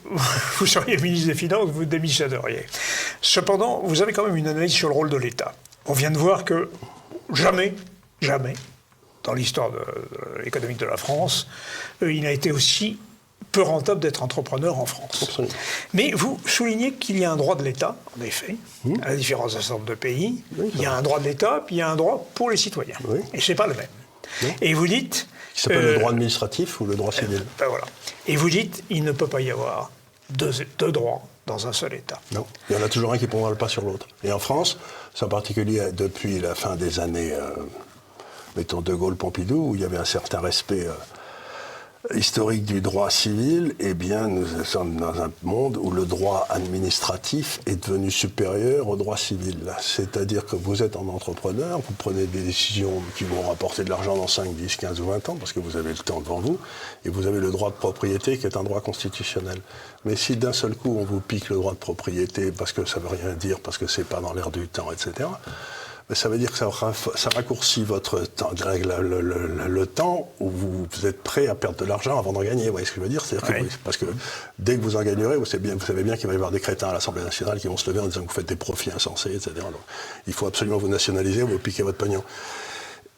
vous seriez ministre des Finances, vous démissionneriez. Cependant, vous avez quand même une analyse sur le rôle de l'État. On vient de voir que jamais, dans l'histoire économique de la France, il n'a été aussi peu rentable d'être entrepreneur en France.
Absolument.
Mais vous soulignez qu'il y a un droit de l'État, en effet, à la différence d'un certain nombre de pays.
Oui,
il y a un droit de l'État, puis il y a un droit pour les citoyens.
Oui.
Et ce n'est pas le même.
Oui.
Et vous dites...
Qui s'appelle le droit administratif ou le droit civil.
Ben voilà. Et vous dites, il ne peut pas y avoir deux droits dans un seul État.
Non, il y en a toujours un qui prendra le pas sur l'autre. Et en France, c'est en particulier depuis la fin des années, mettons De Gaulle-Pompidou, où il y avait un certain respect historique du droit civil, eh bien, nous sommes dans un monde où le droit administratif est devenu supérieur au droit civil. C'est-à-dire que vous êtes un entrepreneur, vous prenez des décisions qui vont rapporter de l'argent dans 5, 10, 15 ou 20 ans, parce que vous avez le temps devant vous, et vous avez le droit de propriété qui est un droit constitutionnel. Mais si d'un seul coup on vous pique le droit de propriété parce que ça ne veut rien dire, parce que c'est pas dans l'air du temps, etc., mais ça veut dire que ça raccourcit votre temps, le temps où vous êtes prêt à perdre de l'argent avant d'en gagner. Vous voyez ce que je veux dire? C'est-à-dire que parce que dès que vous en gagnerez, vous savez bien qu'il va y avoir des crétins à l'Assemblée nationale qui vont se lever en disant que vous faites des profits insensés, etc. Donc, il faut absolument vous nationaliser ou vous piquer votre pognon.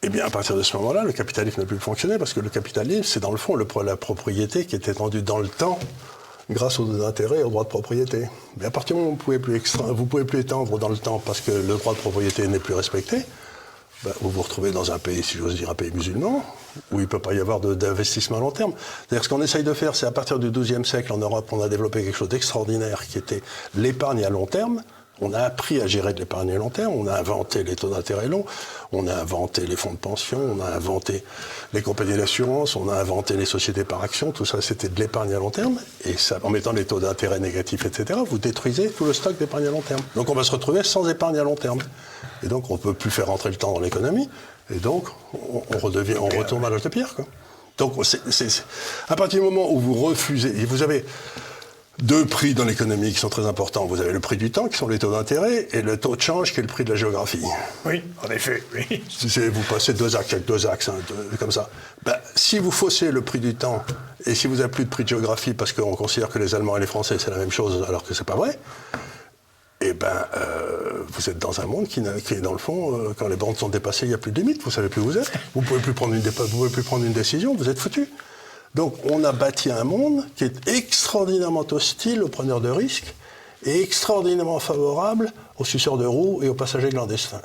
Eh bien, à partir de ce moment-là, le capitalisme ne peut plus fonctionner parce que le capitalisme, c'est dans le fond la propriété qui est étendue dans le temps grâce aux intérêts et aux droits de propriété. Mais à partir du moment où vous ne pouvez plus étendre dans le temps parce que le droit de propriété n'est plus respecté, ben, vous vous retrouvez dans un pays, si j'ose dire, un pays musulman, où il ne peut pas y avoir d'investissement à long terme. C'est-à-dire ce qu'on essaye de faire, c'est à partir du XIIe siècle, en Europe, on a développé quelque chose d'extraordinaire qui était l'épargne à long terme. On a appris à gérer de l'épargne à long terme, on a inventé les taux d'intérêt longs, on a inventé les fonds de pension, on a inventé les compagnies d'assurance, on a inventé les sociétés par action, tout ça c'était de l'épargne à long terme, et ça, en mettant les taux d'intérêt négatifs, etc., vous détruisez tout le stock d'épargne à long terme. Donc on va se retrouver sans épargne à long terme. Et donc on ne peut plus faire rentrer le temps dans l'économie, et donc on retourne à l'âge de pierre, quoi. Donc à partir du moment où vous refusez, et vous avez 2 prix dans l'économie qui sont très importants. Vous avez le prix du temps, qui sont les taux d'intérêt, et le taux de change, qui est le prix de la géographie.
Oui, en effet, oui.
Vous passez 2 axes, avec 2 axes, comme ça. Ben, si vous faussez le prix du temps, et si vous n'avez plus de prix de géographie, parce qu'on considère que les Allemands et les Français, c'est la même chose, alors que c'est pas vrai, eh ben, vous êtes dans un monde qui est, dans le fond, quand les bornes sont dépassées, il n'y a plus de limite, vous ne savez plus où vous êtes, vous ne pouvez plus prendre une décision, vous êtes foutu. Donc on a bâti un monde qui est extraordinairement hostile aux preneurs de risques et extraordinairement favorable aux suceurs de roues et aux passagers clandestins.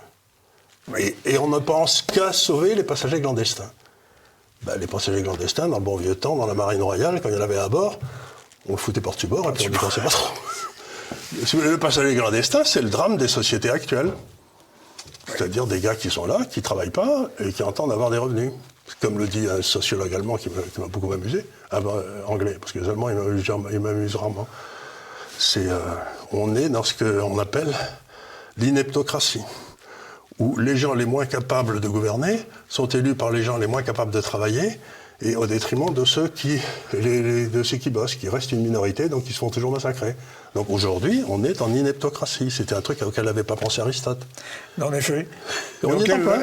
Et on ne pense qu'à sauver les passagers clandestins. Ben, les passagers clandestins, dans le bon vieux temps, dans la marine royale, quand il y en avait à bord, on le foutait porte-bord et puis on ne pensait pas trop. Le passager clandestin, c'est le drame des sociétés actuelles. C'est-à-dire des gars qui sont là, qui ne travaillent pas et qui entendent avoir des revenus. Comme le dit un sociologue allemand qui m'a beaucoup amusé, anglais, parce que les Allemands, ils m'amusent rarement. On est dans ce qu'on appelle l'ineptocratie, où les gens les moins capables de gouverner sont élus par les gens les moins capables de travailler, et au détriment de ceux qui bossent, qui restent une minorité, donc ils se font toujours massacrer. Donc aujourd'hui, on est en ineptocratie. C'était un truc auquel n'avait pas pensé Aristote.
En effet.
On y est en plein.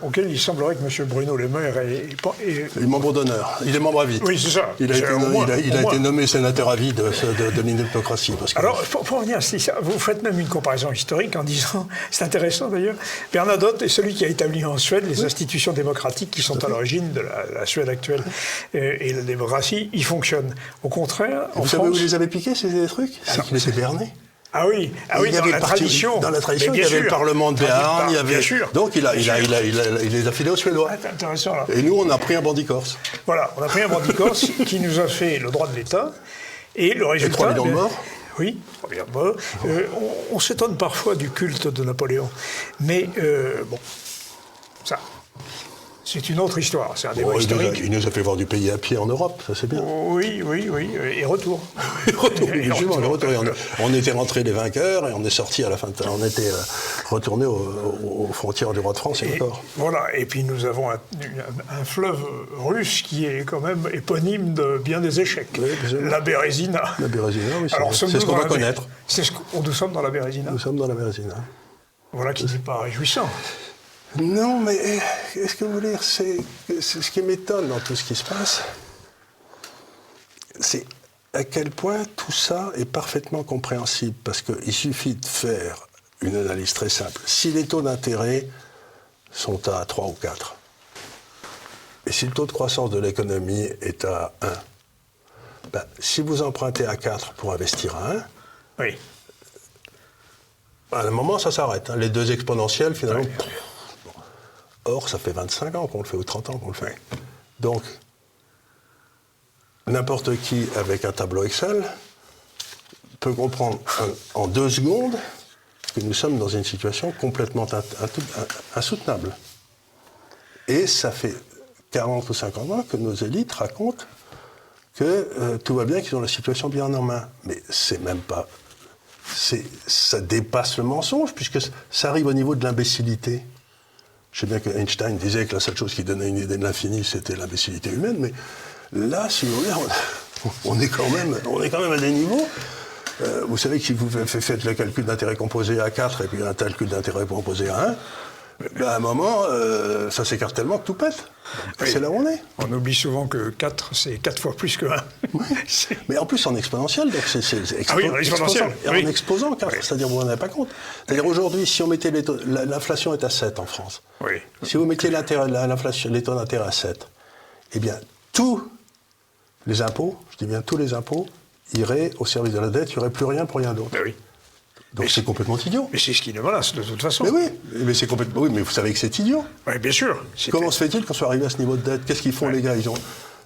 auquel il semblerait que M. Bruno Le Maire est
Il est membre d'honneur. Il est membre à vie.
Oui, c'est ça.
Il a été nommé sénateur à vie de l'inhypocratie.
Alors, pour revenir à ça, vous faites même une comparaison historique en disant, c'est intéressant d'ailleurs, Bernadotte est celui qui a établi en Suède les institutions démocratiques qui sont à l'origine de la Suède actuelle. Et la démocratie, il fonctionne. Au contraire, en
vous
France...
savez où vous les avez piqués, ces trucs? C'est qu'il était berné.
Ah oui,
dans la tradition. Dans la tradition, il y avait le Parlement de Béarn, il y avait... Donc il les a filés aux Suédois.
Ah, intéressant, là.
Et nous, on a pris un bandit corse.
Voilà, on a pris un bandit corse qui nous a fait le droit de l'État. Et le résultat...
Et 3 millions de morts.
Oui, 3 millions de morts. On s'étonne parfois du culte de Napoléon. Mais bon, ça... C'est une autre histoire, c'est un débat historique.
Il nous a fait voir du pays à pied en Europe, ça c'est bien.
Oui, et retour.
Le retour. On était rentrés les vainqueurs et on est sortis à la fin. On était retournés aux frontières du roi de France et encore.
Voilà, et puis nous avons un fleuve russe qui est quand même éponyme de bien des échecs. Oui, la Bérésina.
La Bérésina, oui,
c'est
ce qu'on va connaître.
Nous sommes dans la Bérésina.
Nous sommes dans la Bérésina.
Voilà qui n'est pas réjouissant.
Non, mais est-ce que vous voulez dire, c'est ce qui m'étonne dans tout ce qui se passe, c'est à quel point tout ça est parfaitement compréhensible, parce qu'il suffit de faire une analyse très simple. Si les taux d'intérêt sont à 3 ou 4, et si le taux de croissance de l'économie est à 1, ben, si vous empruntez à 4 pour investir à 1,
oui.
À un moment, ça s'arrête. Les deux exponentielles, finalement... Oui. Or, ça fait 25 ans qu'on le fait, ou 30 ans qu'on le fait. Donc, n'importe qui, avec un tableau Excel, peut comprendre en 2 secondes que nous sommes dans une situation complètement insoutenable. Et ça fait 40 ou 50 ans que nos élites racontent que tout va bien, qu'ils ont la situation bien en main. Mais c'est même pas... Ça dépasse le mensonge, puisque ça arrive au niveau de l'imbécilité. Je sais bien que Einstein disait que la seule chose qui donnait une idée de l'infini, c'était l'imbécilité humaine, mais là, si vous voulez, on est quand même à des niveaux. Vous savez que si vous faites le calcul d'intérêt composé à 4 et puis un calcul d'intérêt composé à 1, ben à un moment, ça s'écarte tellement que tout pète. Oui. C'est là où on est.
On oublie souvent que 4, c'est 4 fois plus que 1.
Oui. Mais en plus en exponentiel, donc c'est
en exponentiel.
En exposant 4, c'est-à-dire vous n'en avez pas compte. C'est-à-dire aujourd'hui, si on mettait l'inflation est à 7 en France.
Oui.
Si vous mettiez les taux d'intérêt à 7, eh bien tous les impôts, je dis bien tous les impôts, iraient au service de la dette, il n'y aurait plus rien pour rien d'autre.
Ben oui.
Donc c'est complètement idiot.
Mais c'est ce qui nous menace, de toute façon.
Mais oui, mais c'est complètement... Oui, mais vous savez que c'est idiot.
Oui, bien sûr.
Comment se fait-il qu'on soit arrivé à ce niveau de dette? Qu'est-ce qu'ils font, les gars? Je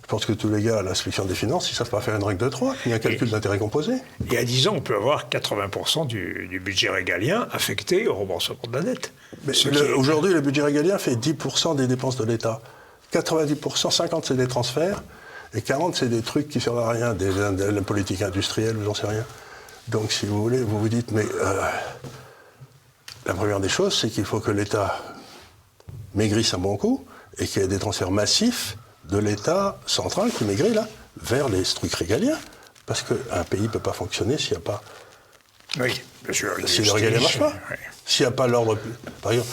pense que tous les gars à l'inspection des finances, ils ne savent pas faire une règle de 3, ni un calcul d'intérêt composé.
Et à 10 ans, on peut avoir 80% du budget régalien affecté au remboursement de la dette.
Aujourd'hui, le budget régalien fait 10% des dépenses de l'État. 90%, 50% c'est des transferts, et 40% c'est des trucs qui servent à rien, de la politique industrielle, ou j'en sais rien. Donc, si vous voulez, vous vous dites, mais la première des choses, c'est qu'il faut que l'État maigrisse un bon coup et qu'il y ait des transferts massifs de l'État central qui maigrit, là, vers les trucs régaliens. Parce qu'un pays ne peut pas fonctionner s'il n'y a pas...
Oui, bien sûr.
Si le régalien ne marche pas. Oui. S'il n'y a pas l'ordre... Par exemple,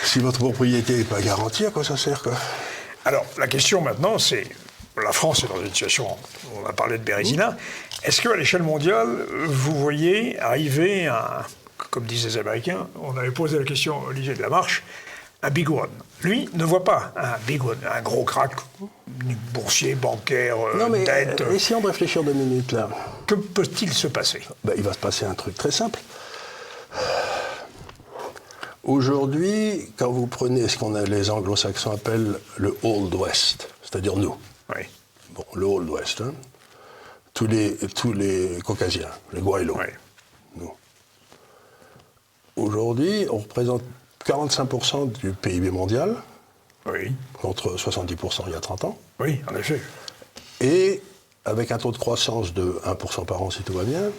si votre propriété n'est pas garantie, à quoi ça sert, quoi?
Alors, la question maintenant, c'est... La France est dans une situation, on a parlé de Bérésina. Est-ce qu'à l'échelle mondiale, vous voyez arriver un, comme disent les Américains, on avait posé la question à Olivier de la Marche, un big one. Lui ne voit pas un big one, un gros crack, boursier, bancaire, dette.
Essayons de réfléchir 2 minutes là.
Que peut-il se passer?
Il va se passer un truc très simple. Aujourd'hui, quand vous prenez ce qu'on les anglo-saxons appellent le Old West, c'est-à-dire nous.
Oui.
Bon, le Old West, hein. Tous les Caucasiens, les Gwaïlos, oui. Nous. Aujourd'hui, on représente 45% du PIB mondial,
oui.
Contre 70% il y a 30 ans.
Oui, en effet.
Et avec un taux de croissance de 1% par an si tout va bien,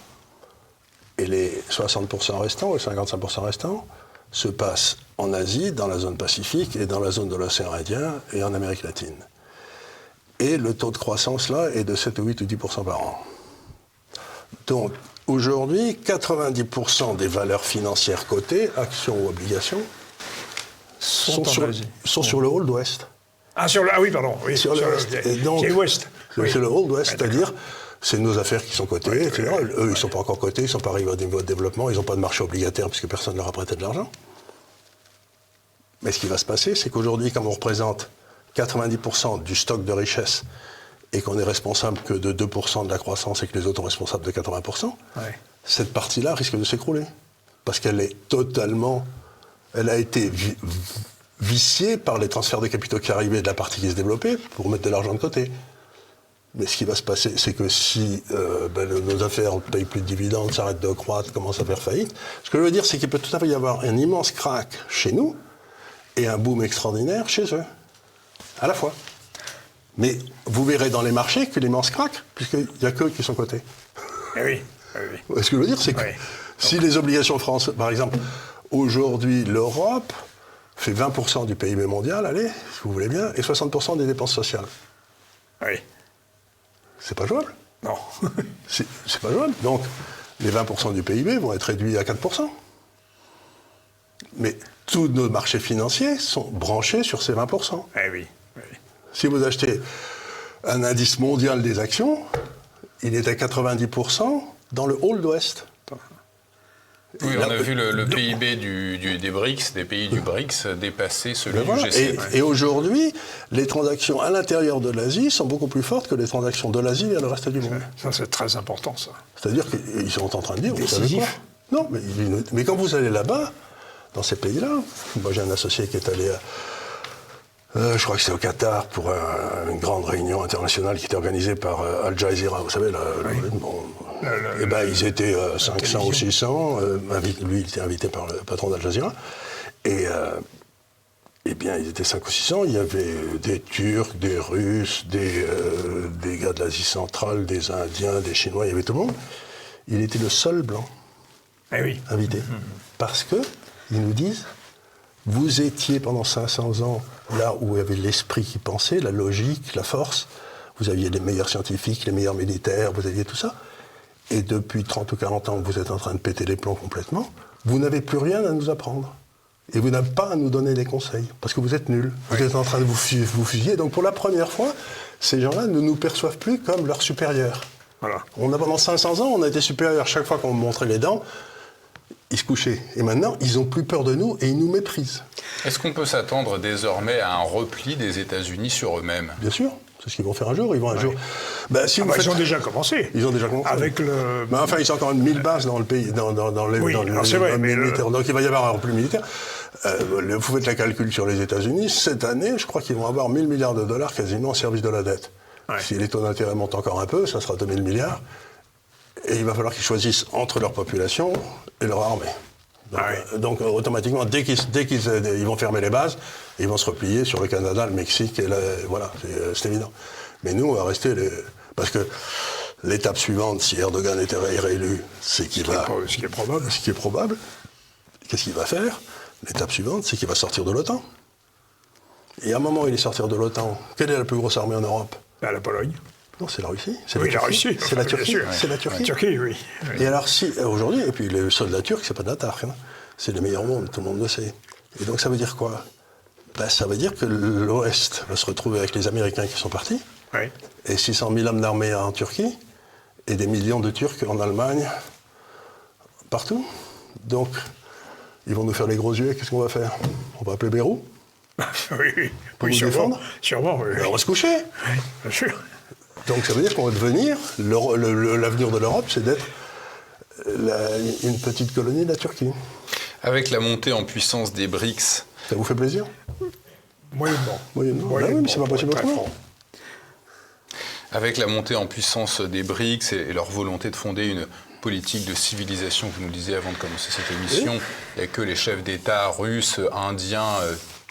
et les 60% restants, les 55% restants, se passent en Asie, dans la zone Pacifique, et dans la zone de l'océan Indien, et en Amérique latine. Et le taux de croissance, là, est de 7 ou 8 ou 10% par an. Donc, aujourd'hui, 90% des valeurs financières cotées, actions ou obligations,
sont en Asie.
sont sur le Old West.
Ah, oui, pardon. Oui,
Sur le West. Et donc,
qui est Ouest.
c'est le Old West, c'est-à-dire, c'est nos affaires qui sont cotées, etc. Eux, ils ne sont pas encore cotés, ils ne sont pas arrivés au niveau de développement, ils n'ont pas de marché obligataire puisque personne ne leur a prêté de l'argent. Mais ce qui va se passer, c'est qu'aujourd'hui, comme on représente 90% du stock de richesse et qu'on est responsable que de 2% de la croissance et que les autres sont responsables de 80%, cette partie-là risque de s'écrouler. Parce qu'elle est totalement... Elle a été viciée par les transferts de capitaux qui arrivaient de la partie qui se développait pour mettre de l'argent de côté. Mais ce qui va se passer, c'est que si nos affaires ne payent plus de dividendes, s'arrêtent de croître, commencent à faire faillite, ce que je veux dire, c'est qu'il peut tout à fait y avoir un immense crack chez nous et un boom extraordinaire chez eux, à la fois. Mais vous verrez dans les marchés que l'immense crack, puisqu'il n'y a qu'eux qui sont cotés.
Oui.
Ce que je veux dire, c'est que si les obligations françaises, par exemple, aujourd'hui, l'Europe fait 20% du PIB mondial, allez, si vous voulez bien, et 60% des dépenses sociales.
Oui.
C'est pas jouable.
Non.
C'est pas jouable. Donc, les 20% du PIB vont être réduits à 4%. Mais tous nos marchés financiers sont branchés sur ces 20%.
Oui.
Si vous achetez un indice mondial des actions, il est à 90% dans le Old West.
Oui, on a vu le PIB des BRICS, des pays du BRICS, dépasser celui du G7.
Et aujourd'hui, les transactions à l'intérieur de l'Asie sont beaucoup plus fortes que les transactions de l'Asie vers le reste du monde.
Ça, c'est très important, ça.
C'est-à-dire qu'ils sont en train de dire, vous savez quoi ? Non, mais quand vous allez là-bas, dans ces pays-là, moi j'ai un associé qui est allé je crois que c'était au Qatar pour une grande réunion internationale qui était organisée par Al Jazeera, vous savez, ils étaient 500 ou 600, lui il était invité par le patron d'Al Jazeera, et bien ils étaient 5 ou 600, il y avait des Turcs, des Russes, des gars de l'Asie centrale, des Indiens, des Chinois, il y avait tout le monde. Il était le seul blanc invité, parce que ils nous disent, vous étiez pendant 500 ans là où il y avait l'esprit qui pensait, la logique, la force. Vous aviez les meilleurs scientifiques, les meilleurs militaires, vous aviez tout ça. Et depuis 30 ou 40 ans, vous êtes en train de péter les plombs complètement. Vous n'avez plus rien à nous apprendre. Et vous n'avez pas à nous donner des conseils, parce que vous êtes nuls. Vous êtes en train de vous fusiller. Donc pour la première fois, ces gens-là ne nous perçoivent plus comme leurs supérieurs. Voilà. Pendant 500 ans, on a été supérieurs. Chaque fois qu'on montrait les dents, ils se couchaient. Et maintenant, ils n'ont plus peur de nous et ils nous méprisent.
Est-ce qu'on peut s'attendre désormais à un repli des États-Unis sur eux-mêmes ?
Bien sûr. C'est ce qu'ils vont faire un jour. Ils vont un jour...
Ils ont déjà commencé.
Ils ont déjà commencé.
Avec le...
ils sont encore 1000 bases dans le pays, dans les militaires. Donc il va y avoir un repli militaire. Vous faites la calcul sur les États-Unis. Cette année, je crois qu'ils vont avoir 1000 milliards de dollars quasiment en service de la dette. Si les taux d'intérêt montent encore un peu, ça sera 2000 milliards. Et il va falloir qu'ils choisissent entre leur population et leur armée. Donc automatiquement, dès qu'ils vont fermer les bases, ils vont se replier sur le Canada, le Mexique, et voilà, c'est évident. Mais nous, on va rester... Parce que l'étape suivante, si Erdogan était réélu, c'est qu'il va...
Ce qui est probable.
Qu'est-ce qu'il va faire ? L'étape suivante, c'est qu'il va sortir de l'OTAN. Et à un moment où il est sorti de l'OTAN, quelle est la plus grosse armée en Europe ?
La Pologne.
Non, c'est la Russie.
C'est la Russie.
C'est la Turquie. C'est la Turquie.
La Turquie, oui.
Et alors, aujourd'hui, et puis les soldats turcs, c'est pas de la tarte, hein. C'est les meilleurs au monde, tout le monde le sait. Et donc, ça veut dire quoi ? Ça veut dire que l'Ouest va se retrouver avec les Américains qui sont partis, et 600 000 hommes d'armée en Turquie, et des millions de Turcs en Allemagne, partout. Donc, ils vont nous faire les gros yeux, et qu'est-ce qu'on va faire ? On va appeler Bérou ?
Oui,
pour nous défendre ?
Sûrement, oui.
On va se coucher ?
Oui, bien sûr.
Donc ça veut dire qu'on va devenir, l'avenir de l'Europe, c'est d'être une petite colonie de la Turquie.
Avec la montée en puissance des BRICS...
Ça vous fait plaisir ?
Moyennement.
Oui, mais c'est pas possible autrement.
Avec la montée en puissance des BRICS et leur volonté de fonder une politique de civilisation, vous nous le disiez avant de commencer cette émission, il n'y a que les chefs d'État russes, indiens,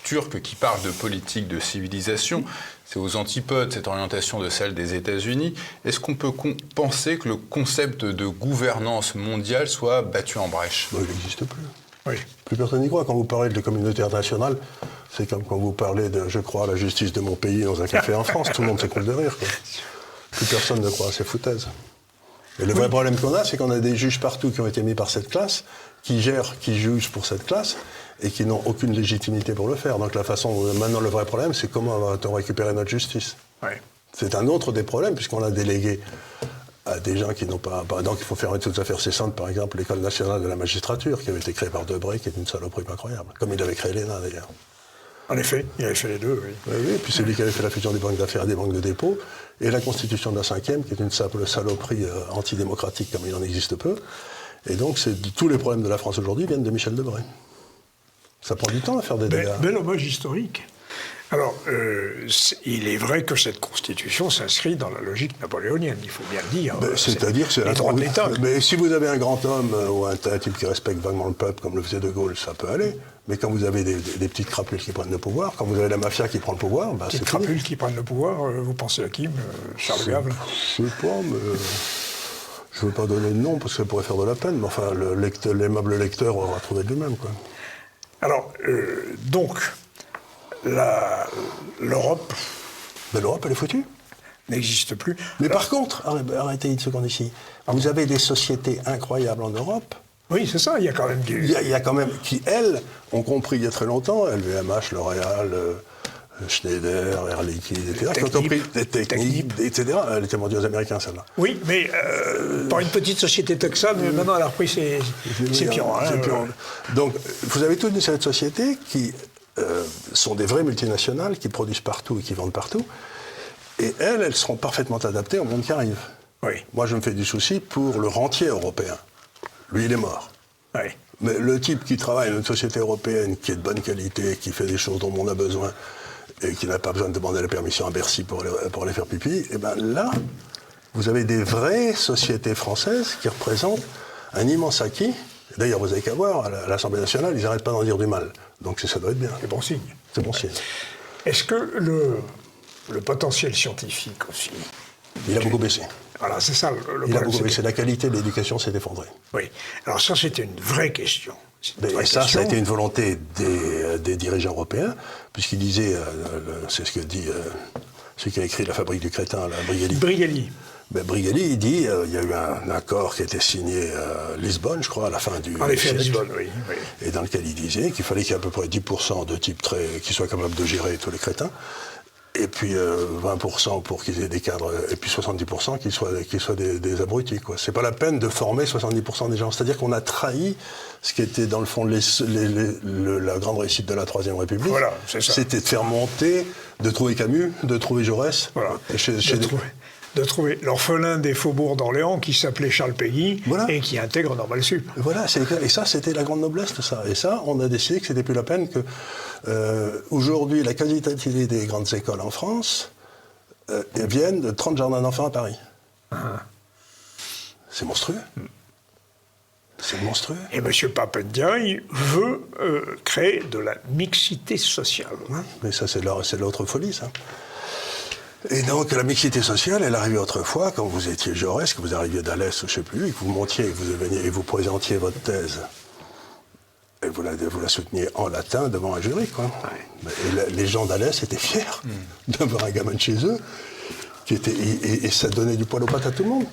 turcs qui parlent de politique de civilisation. C'est aux antipodes cette orientation de celle des États-Unis. Est-ce qu'on peut penser que le concept de gouvernance mondiale soit battu en brèche ?
Il n'existe plus.
Oui.
Plus personne n'y croit. Quand vous parlez de communauté internationale, c'est comme quand vous parlez de, je crois, à la justice de mon pays dans un café en France. Tout le monde s'écroule de rire, quoi. Plus personne ne croit à ces foutaises. Et le vrai problème qu'on a, c'est qu'on a des juges partout qui ont été mis par cette classe, qui gèrent, qui jugent pour cette classe, et qui n'ont aucune légitimité pour le faire. Donc maintenant, le vrai problème, c'est comment va-t-on récupérer notre justice?
Ouais.
C'est un autre des problèmes, puisqu'on a délégué à des gens qui n'ont pas... Donc il faut fermer toutes les affaires cessantes, par exemple, l'École nationale de la magistrature, qui avait été créée par Debré, qui est une saloperie incroyable. Comme il avait créé l'ENA, d'ailleurs.
En effet, il avait fait les deux, oui.
Oui, puis c'est lui qui avait fait la fusion des banques d'affaires et des banques de dépôt, et la constitution de la 5e, qui est une simple saloperie antidémocratique comme il en existe peu. Et donc tous les problèmes de la France aujourd'hui viennent de Michel Debré. Ça prend du temps à faire des dégâts.
Bel hommage historique. Alors, il est vrai que cette constitution s'inscrit dans la logique napoléonienne, il faut bien le dire.
C'est-à-dire que c'est
les droits de l'État.
Mais si vous avez un grand homme ou un type qui respecte vaguement le peuple, comme le faisait De Gaulle, ça peut aller. Mais quand vous avez des petites crapules qui prennent le pouvoir, quand vous avez la mafia qui prend le pouvoir, bah, c'est fini.
Crapules qui prennent le pouvoir, vous pensez à qui, Charles Gave?
Je sais pas, mais... Je ne veux pas donner de nom parce que ça pourrait faire de la peine, mais enfin, l'aimable lecteur aura trouvé de lui-même, quoi.
Alors, donc, l'Europe...
Mais l'Europe, elle est foutue.
N'existe plus.
Mais par contre, arrêtez une seconde ici. Vous avez des sociétés incroyables en Europe.
Oui, c'est ça, il y a quand même du...
Il y a quand même qui, elles, ont compris il y a très longtemps, LVMH, L'Oréal, Schneider, Air Liquide, etc. Qui ont compris des techniques, etc. Elle était vendue aux Américains, celle-là.
Oui, mais par une petite société texane, maintenant elle a repris ses pions.
Donc, vous avez toute une série de sociétés qui sont des vraies multinationales, qui produisent partout et qui vendent partout. Et elles seront parfaitement adaptées au monde qui arrive.
Oui.
Moi, je me fais du souci pour le rentier européen. Lui, il est mort.
Oui.
Mais le type qui travaille dans une société européenne qui est de bonne qualité, qui fait des choses dont on a besoin, et qui n'a pas besoin de demander la permission à Bercy pour aller faire pipi, et bien là, vous avez des vraies sociétés françaises qui représentent un immense acquis. D'ailleurs, vous n'avez qu'à voir, à l'Assemblée nationale, ils n'arrêtent pas d'en dire du mal. Donc ça doit être bien.
C'est bon signe.
C'est bon signe.
Est-ce que le potentiel scientifique aussi...
Il a beaucoup baissé.
Voilà, c'est ça le problème.
Il a beaucoup baissé. La qualité de l'éducation s'est effondrée.
Oui. Alors ça, c'était une vraie question.
Et ça a été une volonté des dirigeants européens, puisqu'il disait, c'est ce que dit celui qui a écrit La fabrique du crétin, Brigelli.
Brigelli.
Brigelli, il dit, il y a eu un accord qui a été signé à Lisbonne, je crois, à la fin du
en effet,
siècle,
à Lisbonne, oui.
et dans lequel il disait qu'il fallait qu'il y ait à peu près 10% de types qui soient capables de gérer tous les crétins, et puis 20% pour qu'ils aient des cadres, et puis 70% qu'ils soient des abrutis, quoi. C'est pas la peine de former 70% des gens. C'est-à-dire qu'on a trahi ce qui était dans le fond la grande réussite de la Troisième République.
Voilà, c'est ça.
C'était de faire monter, de trouver Camus, de trouver Jaurès.
Voilà. De trouver l'orphelin des faubourgs d'Orléans qui s'appelait Charles Péguy, voilà, et qui intègre Normal Sup.
Voilà, et ça, c'était la grande noblesse de ça. Et ça, on a décidé que c'était plus la peine que... aujourd'hui, la quasi-totalité des grandes écoles en France viennent de 30 jardins d'enfants à Paris. Ah. C'est monstrueux. C'est monstrueux.
Et M. Papendiaï veut créer de la mixité sociale.
Hein. Mais ça, c'est l'autre folie, ça. Et donc, la mixité sociale, elle arrivait autrefois, quand vous étiez Jaurès, que vous arriviez d'Alès, je ne sais plus, et que vous montiez, et que vous veniez, et vous présentiez votre thèse, et vous la souteniez en latin devant un jury, quoi. Ouais. Et les gens d'Alès étaient fiers d'avoir un gamin de chez eux, qui était, et ça donnait du poil aux pattes à tout le monde.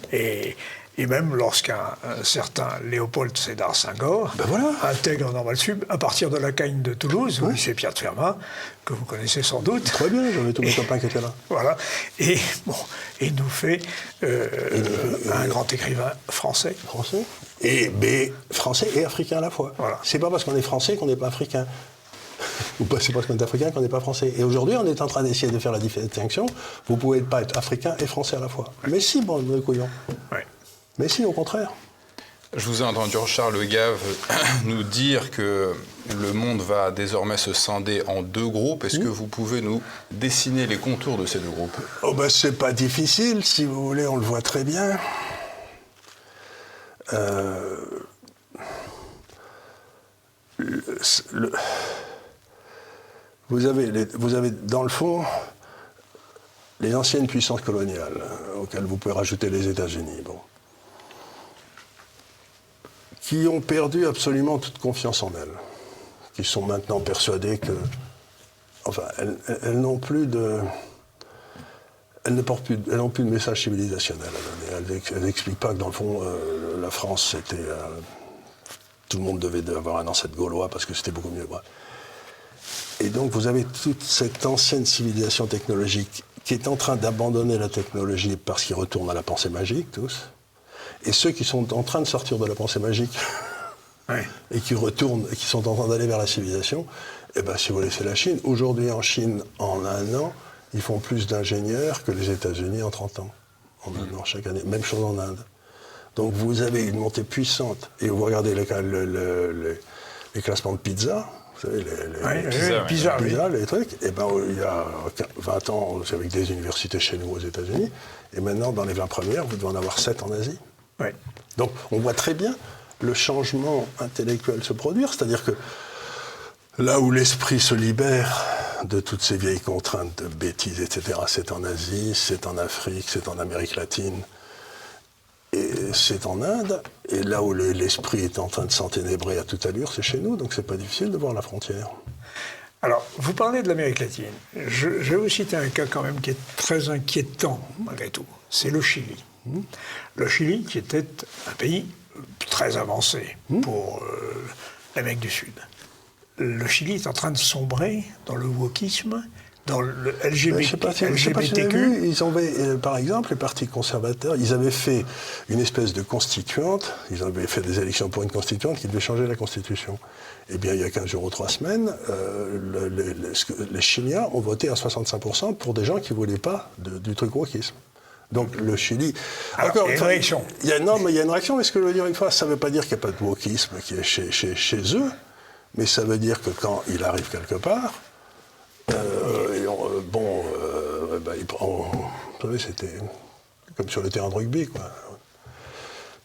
Et même lorsqu'un certain Léopold Sédar Senghor intègre Normal Sup à partir de la Cagne de Toulouse, où c'est Pierre de Fermat, que vous connaissez sans doute.
Très bien, j'avais tous mes copains qui étaient là.
Voilà. Et nous fait un grand écrivain français.
Français français et africain à la fois. Voilà. C'est pas parce qu'on est français qu'on n'est pas africain. Ou c'est parce qu'on est africain qu'on n'est pas français. Et aujourd'hui, on est en train d'essayer de faire la distinction. Vous pouvez pas être africain et français à la fois. Mais si, bon, de couillon. Ouais. Mais si, au contraire.
Je vous ai entendu Charles Gave nous dire que le monde va désormais se scinder en deux groupes. Est-ce que vous pouvez nous dessiner les contours de ces deux groupes ?
Oh ben, c'est pas difficile, si vous voulez, on le voit très bien. Vous avez, dans le fond, les anciennes puissances coloniales, auxquelles vous pouvez rajouter les États-Unis, qui ont perdu absolument toute confiance en elles, qui sont maintenant persuadées que... Enfin, elles n'ont plus de... elles n'ont plus de message civilisationnel à donner. Elles n'expliquent pas que dans le fond, la France, c'était... tout le monde devait avoir un ancêtre gaulois parce que c'était beaucoup mieux. Bref. Et donc vous avez toute cette ancienne civilisation technologique qui est en train d'abandonner la technologie parce qu'ils retournent à la pensée magique, tous. Et ceux qui sont en train de sortir de la pensée magique et qui retournent, et qui sont en train d'aller vers la civilisation, eh bien, si vous laissez la Chine, aujourd'hui en Chine, en un an, ils font plus d'ingénieurs que les États-Unis en 30 ans. En un an, chaque année. Même chose en Inde. Donc vous avez une montée puissante. Et vous regardez les classements de pizza, vous savez, les pizza, les trucs, et ben, il y a 20 ans, c'est avec des universités chez nous aux États-Unis, et maintenant, dans les 20 premières, vous devez en avoir 7 en Asie.
Oui.
Donc on voit très bien le changement intellectuel se produire, c'est-à-dire que là où l'esprit se libère de toutes ces vieilles contraintes de bêtises, etc., c'est en Asie, c'est en Afrique, c'est en Amérique latine, et c'est en Inde, et là où l'esprit est en train de s'enténébrer à toute allure, c'est chez nous, donc c'est pas difficile de voir la frontière.
Alors, vous parlez de l'Amérique latine. Je vais vous citer un cas quand même qui est très inquiétant, malgré tout. C'est le Chili. Le Chili, qui était un pays très avancé pour l'Amérique du Sud. Le Chili est en train de sombrer dans le wokisme, dans le LGBT,
je sais pas si vous avez vu, ils avaient, par exemple, les partis conservateurs, ils avaient fait une espèce de constituante, ils avaient fait des élections pour une constituante qui devait changer la Constitution. Eh bien, il y a 15 jours ou 3 semaines, les Chiliens ont voté à 65% pour des gens qui ne voulaient pas du truc wokisme. Donc le Chili...
Alors, il y a une réaction.
Il y a une réaction, mais ce que je veux dire une fois, ça ne veut pas dire qu'il n'y a pas de wokisme qui est chez eux, mais ça veut dire que quand il arrive quelque part, vous savez, c'était comme sur le terrain de rugby, quoi.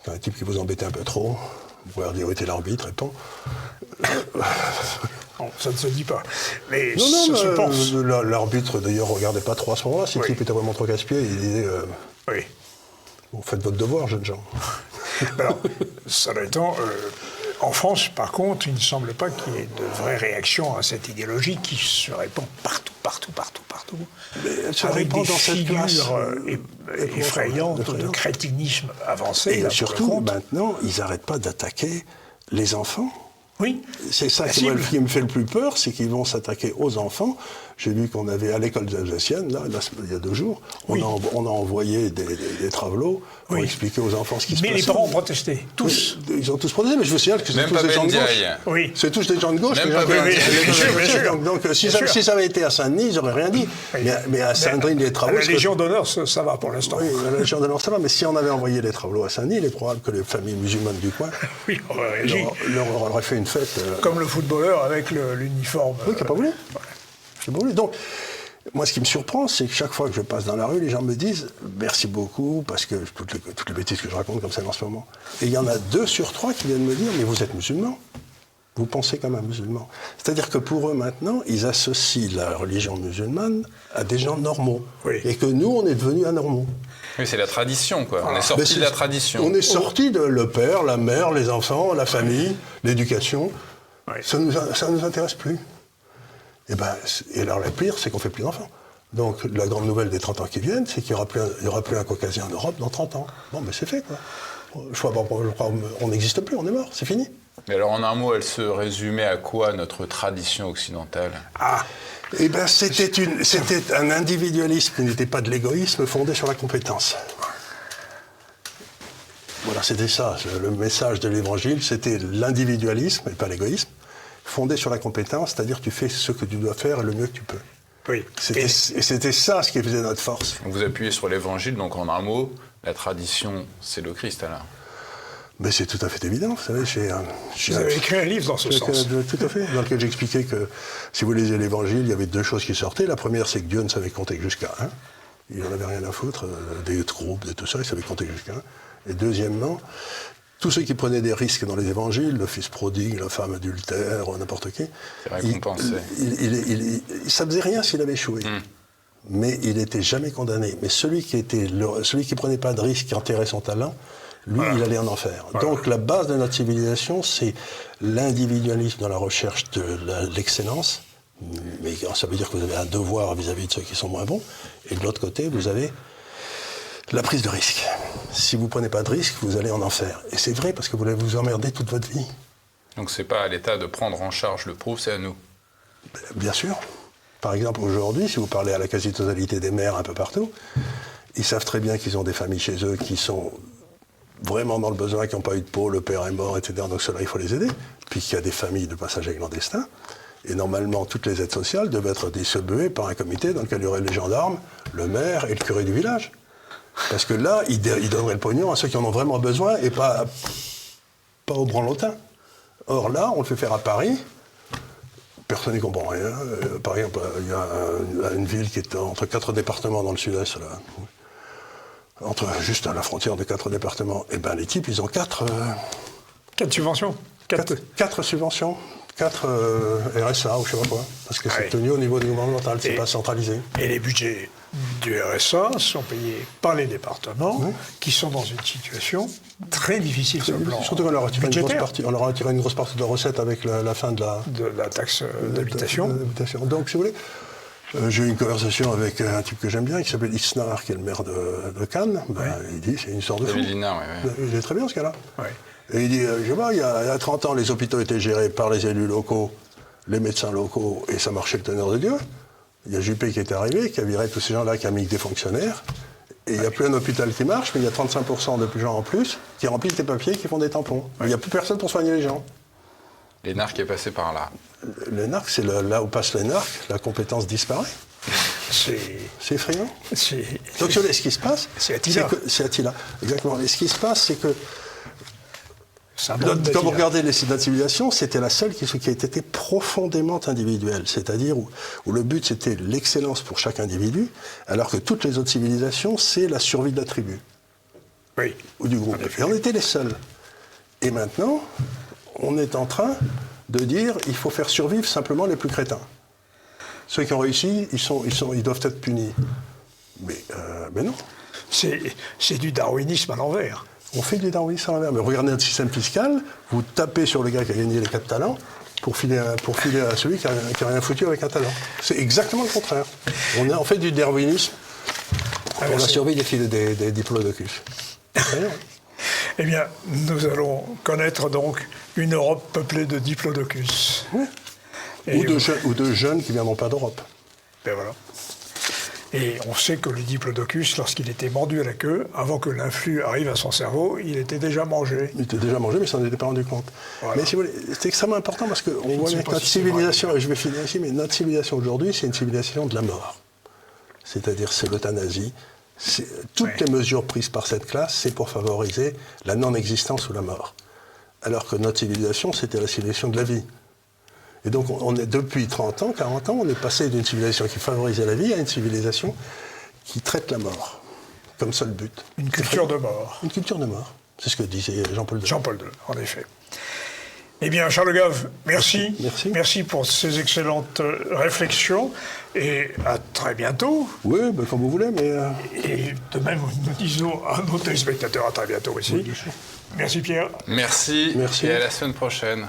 Quand un type qui vous embêtait un peu trop, vous pouvez leur dire où était l'arbitre, répond.
Non, ça ne se dit pas. Mais
non,
ça se pense.
L'arbitre, d'ailleurs, ne regardait pas trop à ce moment-là. Si le type était vraiment trop casse-pied, il disait
oui.
Bon, faites votre devoir, jeunes gens.
Alors, cela étant, en France, par contre, il ne semble pas qu'il y ait de vraies réactions à cette idéologie qui se répand partout.
Mais elle se
avec
répand
des
dans cette classe
effrayantes de crétinisme avancé.
Et
là,
surtout, maintenant, ils n'arrêtent pas d'attaquer les enfants.
Oui.
C'est ça qui me fait le plus peur, c'est qu'ils vont s'attaquer aux enfants. J'ai vu qu'on avait, à l'école alsacienne, là, il y a 2 jours, on a envoyé des travelots pour expliquer aux enfants ce qui se passait.
Mais les parents ont protesté, tous.
Ils ont tous protesté, mais je vous signale que c'est tous des gens de gauche.
Oui.
C'est tous des gens de gauche.
Même pas bien
Donc si ça avait été à Saint-Denis, ils n'auraient rien dit. Mais à Saint-Denis, les travaux...
La Légion d'honneur, ça va pour l'instant.
Oui, la Légion d'honneur, ça va, mais si on avait envoyé les travaux à Saint-Denis, il est probable que les familles musulmanes du coin leur auraient fait une fête.
Comme le footballeur avec l'uniforme.
Oui, qui n'a pas voulu. J'ai pas voulu. Donc, moi, ce qui me surprend, c'est que chaque fois que je passe dans la rue, les gens me disent « merci beaucoup », parce que toutes les bêtises que je raconte comme ça en ce moment. Et il y en a 2 sur 3 qui viennent me dire « mais vous êtes musulman, vous pensez comme un musulman ». C'est-à-dire que pour eux, maintenant, ils associent la religion musulmane à des gens normaux.
Oui.
Et que nous, on est devenus anormaux.
Oui, c'est la tradition, quoi. On est sorti de la tradition.
On est sorti de le père, la mère, les enfants, la famille, l'éducation.
Oui.
Ça nous intéresse plus. Et alors, le pire, c'est qu'on ne fait plus d'enfants. Donc, la grande nouvelle des 30 ans qui viennent, c'est qu'il n'y aura plus un Caucasien en Europe dans 30 ans. Bon, mais c'est fait, quoi. Je crois on n'existe plus, on est mort, c'est fini.
Mais alors, en un mot, elle se résumait à quoi, notre tradition occidentale ?
C'était un individualisme qui n'était pas de l'égoïsme fondé sur la compétence. Voilà, c'était ça. Le message de l'Évangile, c'était l'individualisme, et pas l'égoïsme, fondé sur la compétence, c'est-à-dire tu fais ce que tu dois faire le mieux que tu peux.
Oui.
C'était ça ce qui faisait notre force.
Vous appuyez sur l'Évangile, donc en un mot, la tradition, c'est le Christ, alors.
Mais c'est tout à fait évident, vous savez.
Vous avez écrit un livre dans ce sens.
Tout à fait, dans lequel j'expliquais que si vous lisez l'Évangile, il y avait 2 choses qui sortaient. La première, c'est que Dieu ne savait compter que jusqu'à 1. Il n'en avait rien à foutre, des groupes, de tout ça, il savait compter jusqu'à 1. Et deuxièmement, tous ceux qui prenaient des risques dans les évangiles, le fils prodigue, la femme adultère, n'importe qui, ça ne faisait rien s'il avait échoué. Mais il n'était jamais condamné. Mais celui qui prenait pas de risque, qui enterrait son talent, lui, il allait en enfer. Voilà. Donc la base de notre civilisation, c'est l'individualisme dans la recherche de l'excellence, Mais ça veut dire que vous avez un devoir vis-à-vis de ceux qui sont moins bons. Et de l'autre côté, vous avez la prise de risque. Si vous ne prenez pas de risque, vous allez en enfer. Et c'est vrai parce que vous allez vous emmerder toute votre vie.
Donc c'est pas à l'État de prendre en charge le pauvre, c'est à nous.
Bien sûr. Par exemple, aujourd'hui, si vous parlez à la quasi-totalité des maires un peu partout, ils savent très bien qu'ils ont des familles chez eux qui sont vraiment dans le besoin, qui n'ont pas eu de peau, le père est mort, etc. Donc ceux-là, il faut les aider. Puis qu'il y a des familles de passagers clandestins. Et normalement, toutes les aides sociales devaient être distribuées par un comité dans lequel il y aurait les gendarmes, le maire et le curé du village. Parce que là, ils donneraient le pognon à ceux qui en ont vraiment besoin et pas aux branlotins. Or là, on le fait faire à Paris. Personne n'y comprend rien. Par exemple, il y a une ville qui est entre 4 départements dans le sud-est, là. Juste à la frontière de 4 départements. Et bien les types, ils ont 4
subventions.
4 subventions. 4 RSA ou je sais pas quoi. Parce que c'est tenu au niveau du gouvernemental, c'est pas centralisé.
Et les budgets du RSA sont payés par les départements qui sont dans une situation très difficile sur le plan
surtout qu'on leur a retiré
budgétaire.
On leur a retiré une grosse partie de la recette avec la fin de
la taxe d'habitation.
Donc, si vous voulez, j'ai eu une conversation avec un type que j'aime bien, qui s'appelle Isnar, qui est le maire de Cannes. Il dit c'est une sorte de fou. Il est très bien, ce gars-là. Ouais. Et il dit, je vois, il y a 30 ans, les hôpitaux étaient gérés par les élus locaux, les médecins locaux, et ça marchait le tonnerre de Dieu. Il y a Juppé qui est arrivé, qui a viré tous ces gens-là, qui a mis que des fonctionnaires. Et il n'y a plus un hôpital qui marche, mais il y a 35% de gens en plus qui remplissent des papiers, qui font des tampons. Il n'y a plus personne pour soigner les gens.
L'ENARC est passé par là.
L'ENARC, c'est là où passe l'ENARC, la compétence disparaît. C'est effrayant. Donc, ce qui se passe, c'est Attila. Exactement. Et ce qui se passe, c'est que quand vous regardez les notre civilisation, c'était la seule qui a été profondément individuelle, c'est-à-dire où le but c'était l'excellence pour chaque individu, alors que toutes les autres civilisations, c'est la survie de la tribu.
Oui.
Ou du groupe. Et on était les seuls. Et maintenant, on est en train de dire il faut faire survivre simplement les plus crétins. Ceux qui ont réussi, ils doivent être punis. Mais non.
C'est du darwinisme à l'envers.
On fait du darwinisme à l'envers. Mais regardez notre système fiscal, vous tapez sur le gars qui a gagné les 4 talents pour filer à celui qui n'a rien foutu avec un talent. C'est exactement le contraire. On fait du darwinisme pour la survie des diplodocus.
Eh bien, nous allons connaître donc une Europe peuplée de diplodocus.
Oui. Ou de jeunes qui ne viendront pas d'Europe.
Ben voilà. Et on sait que le diplodocus, lorsqu'il était mordu à la queue, avant que l'influx arrive à son cerveau, il était déjà mangé.
Il était déjà mangé, mais il s'en était pas rendu compte. Voilà. Mais si vous voulez, c'est extrêmement important parce qu'on voit que notre civilisation, et je vais finir ici, mais notre civilisation aujourd'hui, c'est une civilisation de la mort. C'est-à-dire, c'est l'euthanasie. Toutes les mesures prises par cette classe, c'est pour favoriser la non-existence ou la mort. Alors que notre civilisation, c'était la civilisation de la vie. Et donc, depuis 30 ans, 40 ans, on est passé d'une civilisation qui favorisait la vie à une civilisation qui traite la mort comme seul but.
Une culture de mort.
Une culture de mort. C'est ce que disait Jean-Paul II.
Jean-Paul II, en effet. Eh bien, Charles Gave, merci. Merci pour ces excellentes réflexions. Et à très bientôt.
Oui, comme vous voulez, mais...
Et de même, nous disons à nos téléspectateurs à très bientôt aussi. Oui, merci Pierre.
Merci. Et à la semaine prochaine.